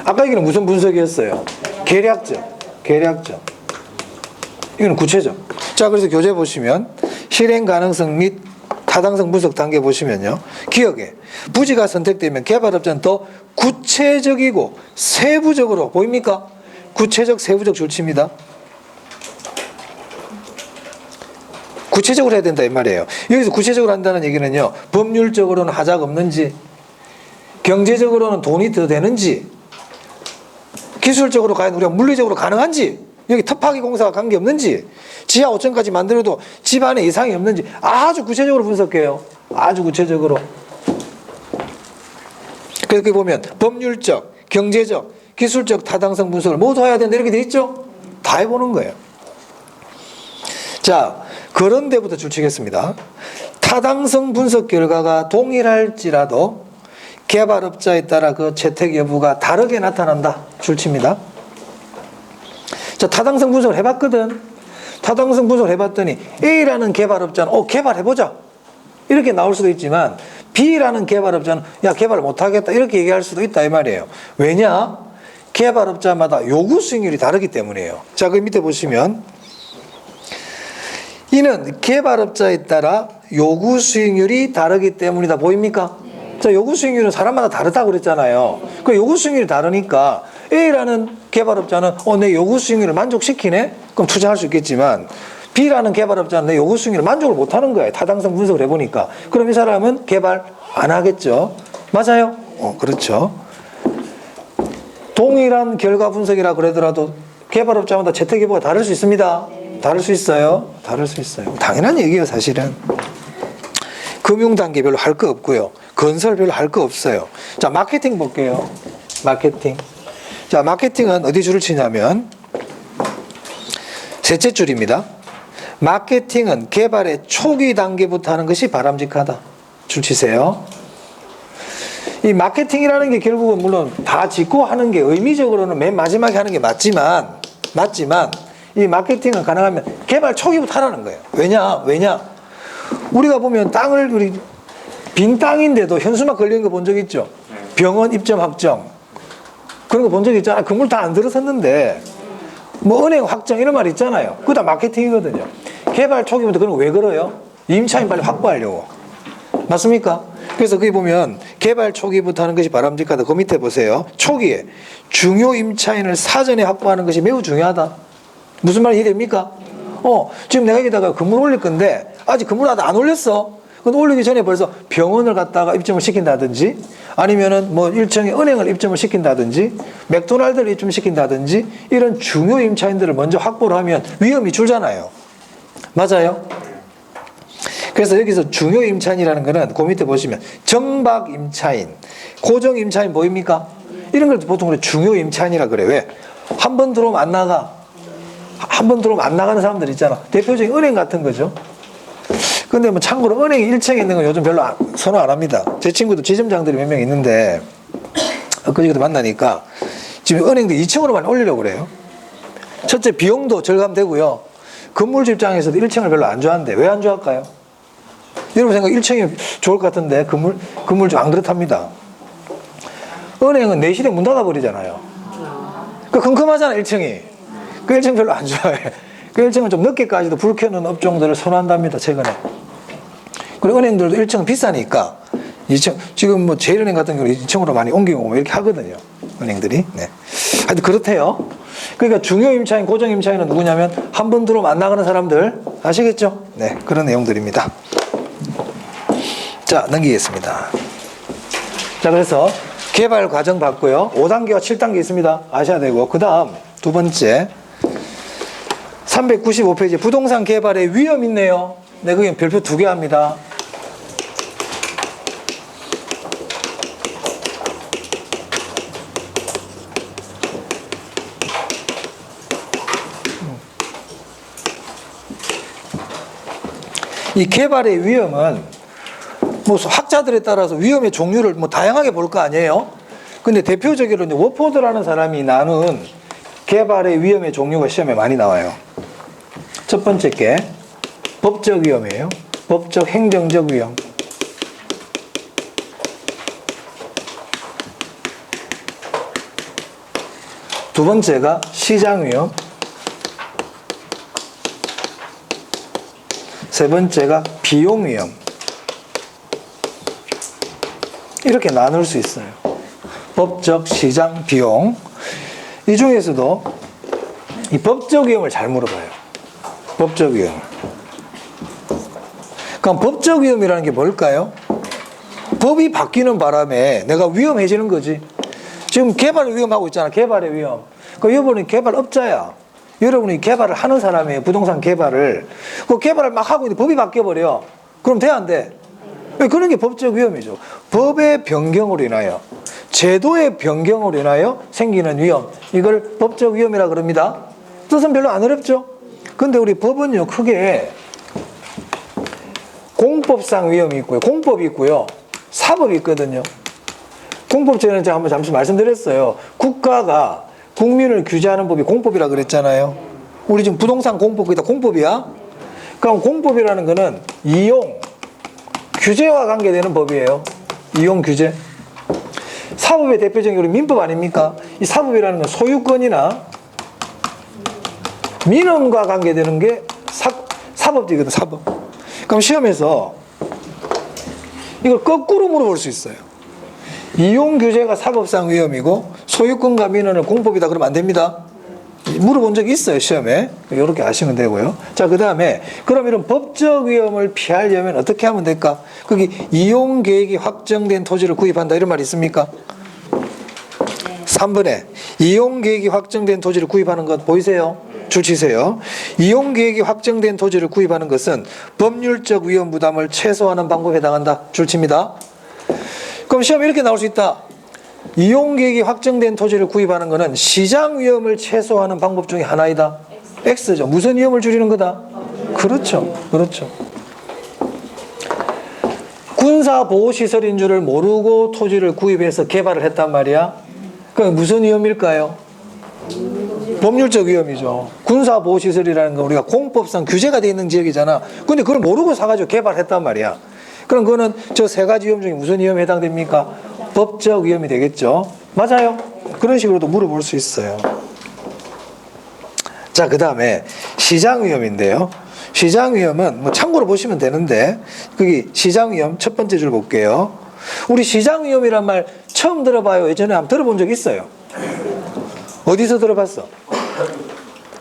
아까 얘기는 무슨 분석이었어요? 계략적. 이거는 구체적. 자, 그래서 교재 보시면 실행 가능성 및 타당성 분석 단계 보시면요. 기억에 부지가 선택되면 개발업자는 더 구체적이고 세부적으로 보입니까? 구체적, 세부적 줄칩니다. 구체적으로 해야 된다 이 말이에요. 여기서 구체적으로 한다는 얘기는요. 법률적으로는 하자가 없는지 경제적으로는 돈이 더 되는지 기술적으로 과연 우리가 물리적으로 가능한지, 여기 터파기 공사가 관계없는지, 지하 5층까지 만들어도 집 안에 이상이 없는지 아주 구체적으로 분석해요. 아주 구체적으로. 그래서 여기 보면 법률적, 경제적, 기술적 타당성 분석을 모두 해야 된다 이렇게 돼 있죠? 다 해보는 거예요. 자, 그런 데부터 줄치겠습니다. 타당성 분석 결과가 동일할지라도 개발업자에 따라 그 채택 여부가 다르게 나타난다. 줄칩니다. 자, 타당성 분석을 해봤거든. 타당성 분석을 해봤더니 A라는 개발업자는 개발해보자 이렇게 나올 수도 있지만 B라는 개발업자는 야, 개발 못하겠다 이렇게 얘기할 수도 있다 이 말이에요. 왜냐? 개발업자마다 요구 수익률이 다르기 때문이에요. 자, 그 밑에 보시면 이는 개발업자에 따라 요구 수익률이 다르기 때문이다. 보입니까? 자, 요구 수익률은 사람마다 다르다고 그랬잖아요. 그 요구 수익률이 다르니까 A라는 개발업자는 내 요구 수익률을 만족시키네? 그럼 투자할 수 있겠지만 B라는 개발업자는 내 요구 수익률을 만족을 못하는 거예요. 타당성 분석을 해보니까. 그럼 이 사람은 개발 안 하겠죠. 맞아요? 그렇죠. 동일한 결과 분석이라 그러더라도 개발업자마다 채택 여부가 다를 수 있습니다. 다를 수 있어요. 다를 수 있어요. 당연한 얘기예요, 사실은. 금융 단계 별로 할 거 없고요. 건설 별로 할 거 없어요. 자, 마케팅 볼게요. 마케팅. 자, 마케팅은 어디 줄을 치냐면 셋째 줄입니다. 마케팅은 개발의 초기 단계부터 하는 것이 바람직하다. 줄 치세요. 이 마케팅이라는 게 결국은 물론 다 짓고 하는 게 의미적으로는 맨 마지막에 하는 게 맞지만 이 마케팅은 가능하면 개발 초기부터 하라는 거예요. 왜냐? 우리가 보면 땅을 우리 빈 땅인데도 현수막 걸리는 거 본 적 있죠? 병원 입점 확정 그런 거 본 적 있잖아. 건물 다 안 들어섰는데 뭐 은행 확정 이런 말 있잖아요. 그거 다 마케팅이거든요. 개발 초기부터 그런 거 왜 걸어요? 임차인 빨리 확보하려고. 맞습니까? 그래서 거기 보면 개발 초기부터 하는 것이 바람직하다. 그 밑에 보세요. 초기에 중요 임차인을 사전에 확보하는 것이 매우 중요하다. 무슨 말인지 이해됩니까? 지금 내가 여기다가 건물 올릴 건데 아직 건물 하나 안 올렸어. 근데 올리기 전에 벌써 병원을 갖다가 입점을 시킨다든지 아니면은 뭐 일종의 은행을 입점을 시킨다든지 맥도날드를 입점시킨다든지 이런 중요 임차인들을 먼저 확보를 하면 위험이 줄잖아요. 맞아요? 그래서 여기서 중요 임차인이라는 거는 그 밑에 보시면 정박 임차인, 고정 임차인 보입니까? 이런 걸 보통 중요 임차인이라 그래. 왜? 한 번 들어오면 안 나가. 한 번 들어오면 안 나가는 사람들 있잖아. 대표적인 은행 같은 거죠. 근데 뭐 참고로 은행 1층에 있는 건 요즘 별로 선호 안 합니다. 제 친구도 지점장들이 몇 명 있는데 엊그저께도 만나니까 지금 은행도 2층으로 많이 올리려고 그래요. 첫째 비용도 절감되고요. 건물주 입장에서도 1층을 별로 안 좋아하는데 왜 안 좋아할까요? 여러분 생각 1층이 좋을 것 같은데 건물주 안 그렇답니다. 은행은 4시에 문 닫아버리잖아요. 그 컴컴하잖아 1층이. 그 1층 별로 안 좋아해. 그 1층은 좀 늦게까지도 불 켜는 업종들을 선호한답니다 최근에. 그리고 은행들도 1층은 비싸니까 2층, 지금 뭐 제일은행 같은 경우는 2층으로 많이 옮기고 이렇게 하거든요 은행들이. 네. 하여튼 그렇대요. 그러니까 중요 임차인, 고정 임차인은 누구냐면 한 번 들어오면 안 나가는 사람들 아시겠죠? 네, 그런 내용들입니다. 자, 넘기겠습니다. 자, 그래서 개발 과정 봤고요. 5단계와 7단계 있습니다. 아셔야 되고, 그 다음 두 번째 395페이지 부동산 개발의 위험 있네요. 네, 거기 별표 2개 합니다. 이 개발의 위험은 뭐 학자들에 따라서 위험의 종류를 뭐 다양하게 볼 거 아니에요. 근데 대표적으로 이제 워포드라는 사람이 나눈 개발의 위험의 종류가 시험에 많이 나와요. 첫 번째 게 법적 위험이에요. 법적 행정적 위험. 두 번째가 시장 위험. 세 번째가 비용 위험. 이렇게 나눌 수 있어요. 법적, 시장, 비용. 이 중에서도 이 법적 위험을 잘 물어봐요. 법적 위험. 그럼 법적 위험이라는 게 뭘까요? 법이 바뀌는 바람에 내가 위험해지는 거지. 지금 개발 위험하고 있잖아. 개발의 위험. 그 여러분이 개발업자야. 여러분이 개발을 하는 사람이에요. 부동산 개발을. 그 개발을 막 하고 있는데 법이 바뀌어버려. 그럼 돼, 안 돼? 그런 게 법적 위험이죠. 법의 변경으로 인하여, 제도의 변경으로 인하여 생기는 위험. 이걸 법적 위험이라 그럽니다. 뜻은 별로 안 어렵죠? 근데 우리 법은요, 크게 공법상 위험이 있고요. 공법이 있고요. 사법이 있거든요. 공법제는 제가 한번 잠시 말씀드렸어요. 국가가 국민을 규제하는 법이 공법이라 그랬잖아요. 우리 지금 부동산 공법이다. 공법이야. 그럼 공법이라는 거는 이용, 규제와 관계되는 법이에요. 이용 규제. 사법의 대표적인 우리 민법 아닙니까? 이 사법이라는 건 소유권이나 민원과 관계되는 게 사법이거든, 사법. 그럼 시험에서 이걸 거꾸로 물어볼 수 있어요. 이용 규제가 사법상 위험이고 소유권과 민원은 공법이다 그러면 안 됩니다. 물어본 적이 있어요, 시험에. 이렇게 아시면 되고요. 자, 그 다음에 그럼 이런 법적 위험을 피하려면 어떻게 하면 될까? 거기 이용 계획이 확정된 토지를 구입한다 이런 말 있습니까? 3번에 이용 계획이 확정된 토지를 구입하는 것 보이세요? 줄 치세요. 이용 계획이 확정된 토지를 구입하는 것은 법률적 위험 부담을 최소화하는 방법에 해당한다. 줄 칩니다. 그럼 시험에 이렇게 나올 수 있다. 이용 계획이 확정된 토지를 구입하는 것은 시장 위험을 최소화하는 방법 중에 하나이다. X죠. 무슨 위험을 줄이는 거다? 그렇죠. 그렇죠. 군사보호시설인 줄을 모르고 토지를 구입해서 개발을 했단 말이야. 그럼 무슨 위험일까요? 법률적 위험이죠. 군사보호시설이라는 건 우리가 공법상 규제가 되어 있는 지역이잖아. 근데 그걸 모르고 사가지고 개발했단 말이야. 그럼 그거는 저 세 가지 위험 중에 무슨 위험에 해당됩니까? 법적 위험이 되겠죠. 맞아요. 그런 식으로도 물어볼 수 있어요. 자, 그 다음에 시장 위험인데요. 시장 위험은 뭐 참고로 보시면 되는데 거기 시장 위험 첫 번째 줄 볼게요. 우리 시장 위험이란 말 처음 들어봐요? 예전에 한번 들어본 적 있어요? 어디서 들어봤어?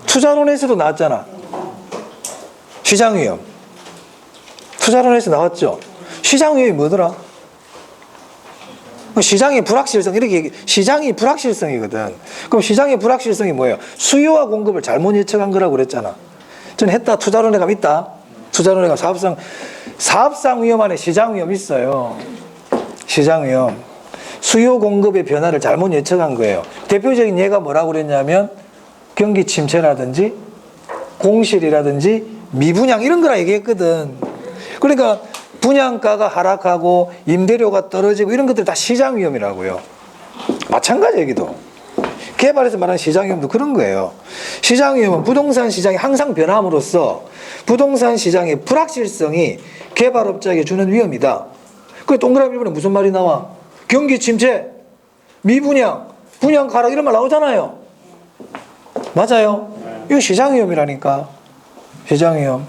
투자론에서도 나왔잖아. 시장 위험. 투자론에서 나왔죠. 시장 위험이 뭐더라? 시장의 불확실성, 이렇게 시장이 불확실성이거든. 그럼 시장의 불확실성이 뭐예요? 수요와 공급을 잘못 예측한 거라고 그랬잖아. 전 했다. 투자론에 가면 있다. 투자론에 가면 사업상 위험 안에 시장 위험 있어요. 시장 위험. 수요 공급의 변화를 잘못 예측한 거예요. 대표적인 예가 뭐라고 그랬냐면 경기 침체라든지 공실이라든지 미분양 이런 거라 얘기했거든. 그러니까 분양가가 하락하고 임대료가 떨어지고 이런 것들 다 시장 위험이라고요. 마찬가지 얘기도. 개발에서 말하는 시장 위험도 그런 거예요. 시장 위험은 부동산 시장이 항상 변함으로써 부동산 시장의 불확실성이 개발업자에게 주는 위험이다. 그래 동그라미 1번에 무슨 말이 나와? 경기 침체, 미분양, 분양가 하락 이런 말 나오잖아요. 맞아요. 이거 시장 위험이라니까. 시장 위험.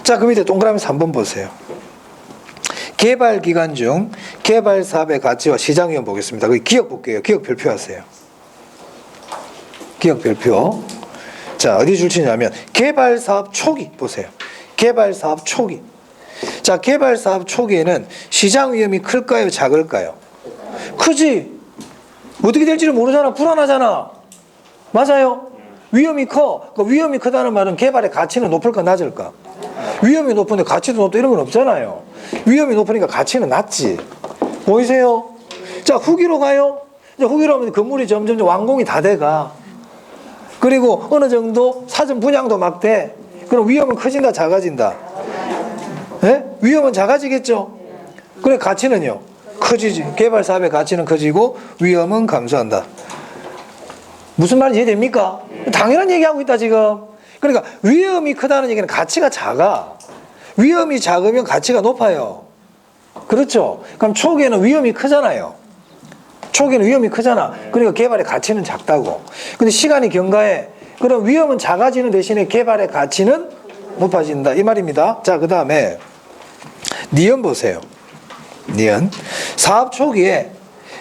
자, 그 밑에 동그라미 3번 보세요. 개발 기간 중 개발 사업의 가치와 시장 위험 보겠습니다. 거기 기억 볼게요. 기억 별표하세요. 기억 별표. 자, 어디 줄치냐면 개발 사업 초기 보세요. 개발 사업 초기. 자, 개발 사업 초기에는 시장 위험이 클까요? 작을까요? 크지. 어떻게 될지를 모르잖아. 불안하잖아. 맞아요. 위험이 커. 그 위험이 크다는 말은 개발의 가치는 높을까 낮을까? 위험이 높은데 가치도 높다 이런 건 없잖아요. 위험이 높으니까 가치는 낮지. 보이세요? 자, 후기로 가요. 이제 후기로 하면 건물이 점점 완공이 다 돼가. 그리고 어느 정도 사전 분양도 막 돼. 그럼 위험은 커진다 작아진다? 예? 위험은 작아지겠죠. 그래 가치는요? 커지지. 개발 사업의 가치는 커지고 위험은 감소한다. 무슨 말인지 이해됩니까? 당연한 얘기하고 있다 지금. 그러니까 위험이 크다는 얘기는 가치가 작아. 위험이 작으면 가치가 높아요. 그렇죠? 그럼 초기에는 위험이 크잖아요. 초기에는 위험이 크잖아. 그러니까 개발의 가치는 작다고. 근데 시간이 경과해. 그럼 위험은 작아지는 대신에 개발의 가치는 높아진다. 이 말입니다. 자, 그 다음에 니은 보세요. 니은. 사업 초기에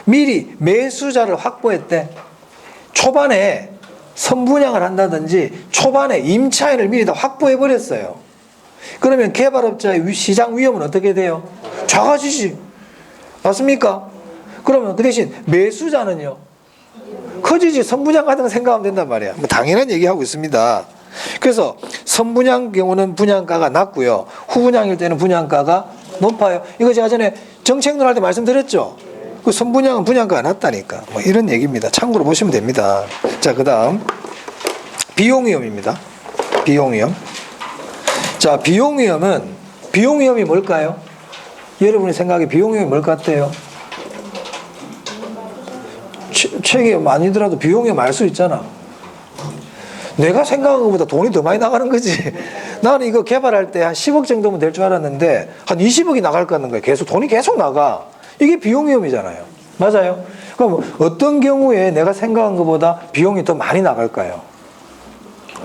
미리 매수자를 확보했대. 초반에 선분양을 한다든지 초반에 임차인을 미리 다 확보해버렸어요. 그러면 개발업자의 시장 위험은 어떻게 돼요? 작아지지. 맞습니까? 그러면 그 대신 매수자는요? 커지지 선분양 같은 거 생각하면 된단 말이야. 뭐 당연한 얘기하고 있습니다. 그래서 선분양 경우는 분양가가 낮고요. 후분양일 때는 분양가가 높아요. 이거 제가 전에 정책론 할 때 말씀드렸죠. 그 선분양은 분양가가 낮다니까. 뭐 이런 얘기입니다. 참고로 보시면 됩니다. 자, 그 다음 비용위험입니다. 비용위험. 자, 비용위험이 뭘까요? 여러분의 생각에 비용위험이 뭘 같아요? 책이 아니더라도 비용위험 알 수 있잖아. 내가 생각한 것보다 돈이 더 많이 나가는 거지. 나는 이거 개발할 때 한 10억 정도면 될 줄 알았는데 한 20억이 나갈 거 같는 거야. 돈이 계속 나가. 이게 비용위험이잖아요. 맞아요? 그럼 어떤 경우에 내가 생각한 것보다 비용이 더 많이 나갈까요?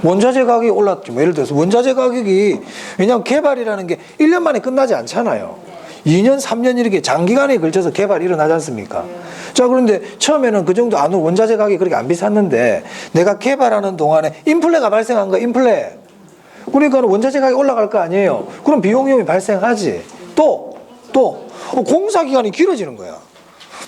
원자재 가격이 올랐죠. 뭐 예를 들어서 원자재 가격이, 왜냐하면 개발이라는 게 1년 만에 끝나지 않잖아요. 2년, 3년 이렇게 장기간에 걸쳐서 개발이 일어나지 않습니까? 자, 그런데 처음에는 그 정도 안 오고 원자재 가격이 그렇게 안 비쌌는데 내가 개발하는 동안에 인플레가 발생한 거야, 인플레. 그러니까 원자재 가격이 올라갈 거 아니에요. 그럼 비용위험이 발생하지. 또 공사 기간이 길어지는 거야.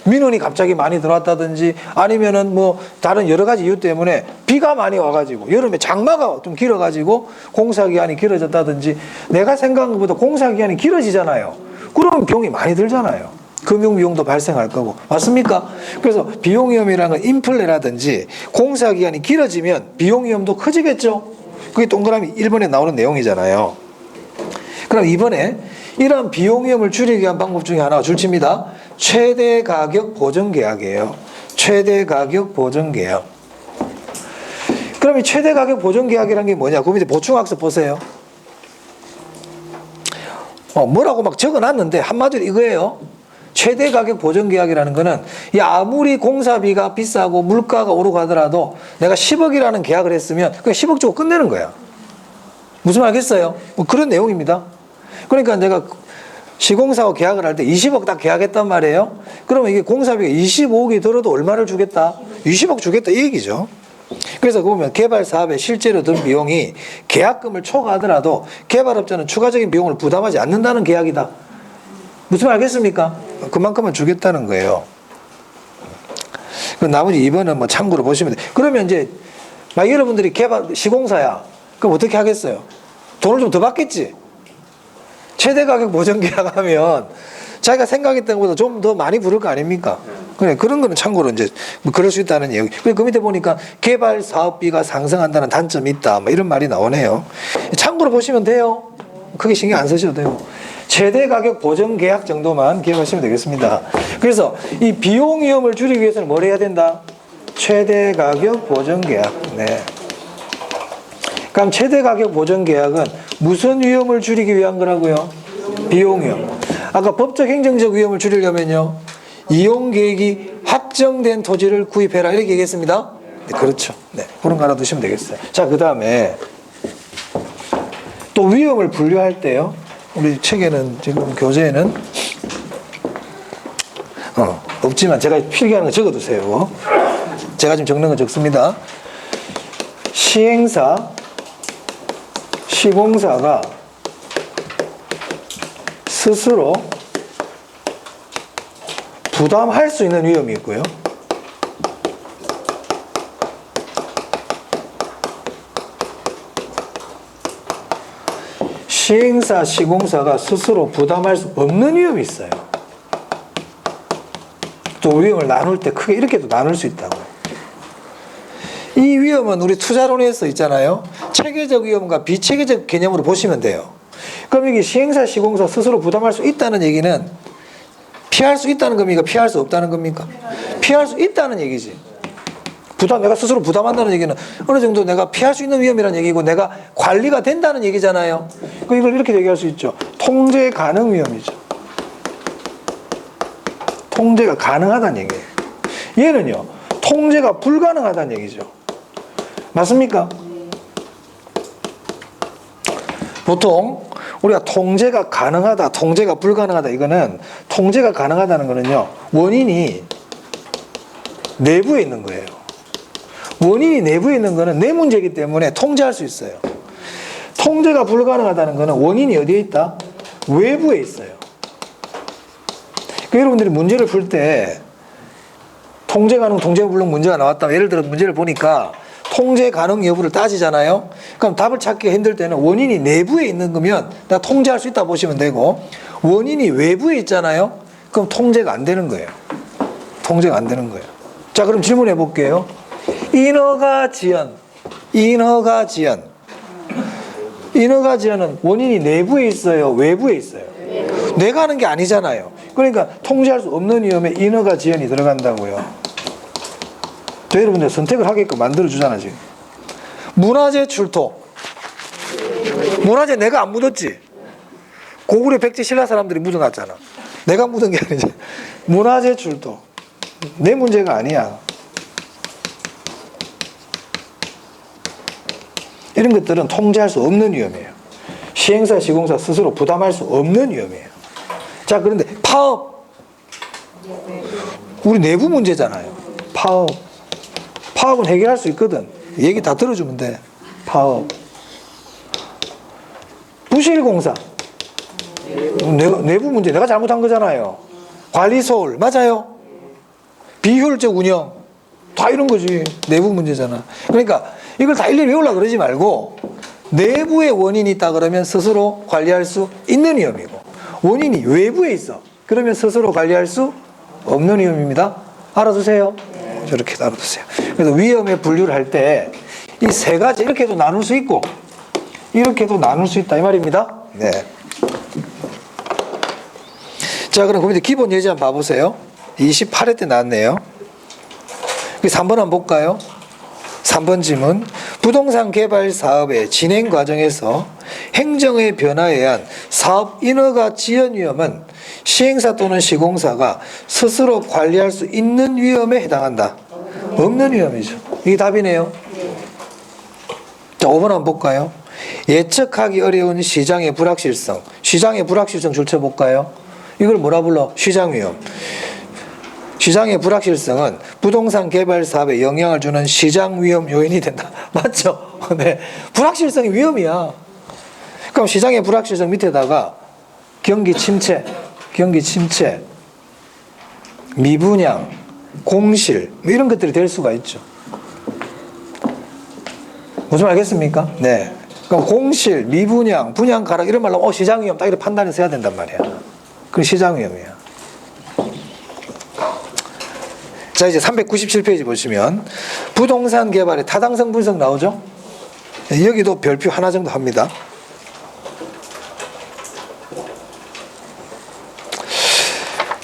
민원이 갑자기 많이 들어왔다든지 아니면은 뭐 다른 여러 가지 이유 때문에 비가 많이 와가지고 여름에 장마가 좀 길어가지고 공사 기간이 길어졌다든지 내가 생각한 것보다 공사 기간이 길어지잖아요. 그러면 비용이 많이 들잖아요. 금융 비용도 발생할 거고. 맞습니까? 그래서 비용 위험이라는 건 인플레라든지 공사 기간이 길어지면 비용 위험도 커지겠죠. 그게 동그라미 1번에 나오는 내용이잖아요. 그럼 이번에 이러한 비용 위험을 줄이기 위한 방법 중에 하나가 줄칩니다. 최대 가격 보전 계약이에요. 최대 가격 보전 계약. 그럼 이 최대 가격 보전 계약이라는 게 뭐냐? 그 밑에 보충학습 보세요. 뭐라고 막 적어놨는데 한마디로 이거예요. 최대 가격 보전 계약이라는 거는 아무리 공사비가 비싸고 물가가 오르고 하더라도 내가 10억이라는 계약을 했으면 그냥 10억 주고 끝내는 거야. 무슨 말 알겠어요? 뭐 그런 내용입니다. 그러니까 내가 시공사하고 계약을 할 때 20억 딱 계약했단 말이에요. 그러면 이게 공사비가 25억이 들어도 얼마를 주겠다? 20억 주겠다 이 얘기죠. 그래서 보면 개발 사업에 실제로 든 비용이 계약금을 초과하더라도 개발업자는 추가적인 비용을 부담하지 않는다는 계약이다. 무슨 말 알겠습니까? 그만큼은 주겠다는 거예요. 나머지 2번은 뭐 참고로 보시면 돼요. 그러면 이제 막 여러분들이 개발 시공사야. 그럼 어떻게 하겠어요? 돈을 좀 더 받겠지. 최대 가격 보전 계약하면 자기가 생각했던 것보다 좀 더 많이 부를 거 아닙니까? 그래, 그런 거는 참고로 이제 뭐 그럴 수 있다는 얘기. 그 밑에 보니까 개발 사업비가 상승한다는 단점이 있다. 뭐 이런 말이 나오네요. 참고로 보시면 돼요. 크게 신경 안 쓰셔도 돼요. 최대 가격 보전 계약 정도만 기억하시면 되겠습니다. 그래서 이 비용 위험을 줄이기 위해서는 뭘 해야 된다? 최대 가격 보전 계약. 네. 그럼 최대 가격 보전 계약은 무슨 위험을 줄이기 위한 거라고요? 비용 위험. 아까 법적 행정적 위험을 줄이려면요, 이용 계획이 확정된 토지를 구입해라 이렇게 얘기했습니다. 네, 그렇죠. 네, 그런 거 알아두시면 되겠어요. 자, 그 다음에 또 위험을 분류할 때요, 우리 책에는 지금 교재에는 없지만 제가 필기하는 거 적어두세요. 제가 지금 적는 거 적습니다. 시공사가 스스로 부담할 수 있는 위험이 있고요. 시공사가 스스로 부담할 수 없는 위험이 있어요. 또 위험을 나눌 때 크게 이렇게도 나눌 수 있다고요. 이 위험은 우리 투자론에서 있잖아요. 체계적 위험과 비체계적 개념으로 보시면 돼요. 그럼 이게 시공사 스스로 부담할 수 있다는 얘기는 피할 수 있다는 겁니까? 피할 수 없다는 겁니까? 피할 수 있다는 얘기지. 내가 스스로 부담한다는 얘기는 어느 정도 내가 피할 수 있는 위험이라는 얘기고 내가 관리가 된다는 얘기잖아요. 이걸 이렇게 얘기할 수 있죠. 통제 가능 위험이죠. 통제가 가능하다는 얘기예요. 얘는요, 통제가 불가능하다는 얘기죠. 맞습니까? 보통 우리가 통제가 가능하다, 통제가 불가능하다, 이거는 통제가 가능하다는 거는요, 원인이 내부에 있는 거예요. 원인이 내부에 있는 거는 내 문제이기 때문에 통제할 수 있어요. 통제가 불가능하다는 거는 원인이 어디에 있다? 외부에 있어요. 여러분들이 문제를 풀 때 통제 가능, 통제 불능 문제가 나왔다. 예를 들어 문제를 보니까 통제 가능 여부를 따지잖아요. 그럼 답을 찾기 힘들 때는 원인이 내부에 있는 거면 나 통제할 수 있다 보시면 되고, 원인이 외부에 있잖아요. 그럼 통제가 안 되는 거예요. 통제가 안 되는 거예요. 자, 그럼 질문해 볼게요. 인허가 지연. 인허가 지연은 원인이 내부에 있어요? 외부에 있어요? 내가 하는 게 아니잖아요. 그러니까 통제할 수 없는 위험에 인허가 지연이 들어간다고요. 저 여러분들 선택을 하게끔 만들어주잖아, 지금. 문화재 출토. 문화재 내가 안 묻었지? 고구려 백제 신라 사람들이 묻어놨잖아. 내가 묻은 게 아니지. 문화재 출토. 내 문제가 아니야. 이런 것들은 통제할 수 없는 위험이에요. 시행사, 시공사 스스로 부담할 수 없는 위험이에요. 자, 그런데 파업. 우리 내부 문제잖아요. 파업은 해결할 수 있거든. 얘기 다 들어주면 돼. 파업. 부실공사. 내부 문제. 내가 잘못한 거잖아요. 관리 소홀. 맞아요. 비효율적 운영. 다 이런 거지. 내부 문제잖아. 그러니까 이걸 다 일일이 외우려고 그러지 말고 내부에 원인이 있다 그러면 스스로 관리할 수 있는 위험이고, 원인이 외부에 있어. 그러면 스스로 관리할 수 없는 위험입니다. 알아두세요. 저렇게 알아두세요. 그래서 위험의 분류를 할 때 이 세 가지 이렇게도 나눌 수 있고 이렇게도 나눌 수 있다 이 말입니다. 네. 자, 그럼 그럼 이제 기본 예제 한번 봐보세요. 28회 때 나왔네요. 3번 한번 볼까요? 3번 질문. 부동산 개발 사업의 진행 과정에서 행정의 변화에 의한 사업 인허가 지연 위험은 시행사 또는 시공사가 스스로 관리할 수 있는 위험에 해당한다. 없는 위험이죠. 이게 답이네요. 자, 5번 한번 볼까요? 예측하기 어려운 시장의 불확실성. 시장의 불확실성 줄쳐볼까요? 이걸 뭐라 불러? 시장 위험. 시장의 불확실성은 부동산 개발 사업에 영향을 주는 시장 위험 요인이 된다. 맞죠? 네. 불확실성이 위험이야. 그럼 시장의 불확실성 밑에다가 경기 침체, 미분양, 공실, 이런 것들이 될 수가 있죠. 무슨 말 알겠습니까? 네. 그럼 공실, 미분양, 분양 가락 이런 말로 시장 위험 딱 이렇게 판단해서 해야 된단 말이야. 그게 시장 위험이야. 자, 이제 397페이지 보시면 부동산 개발의 타당성 분석 나오죠? 여기도 별표 하나 정도 합니다.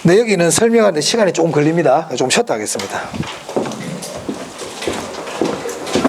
네, 여기는 설명하는데 시간이 조금 걸립니다. 좀 쉬었다 하겠습니다.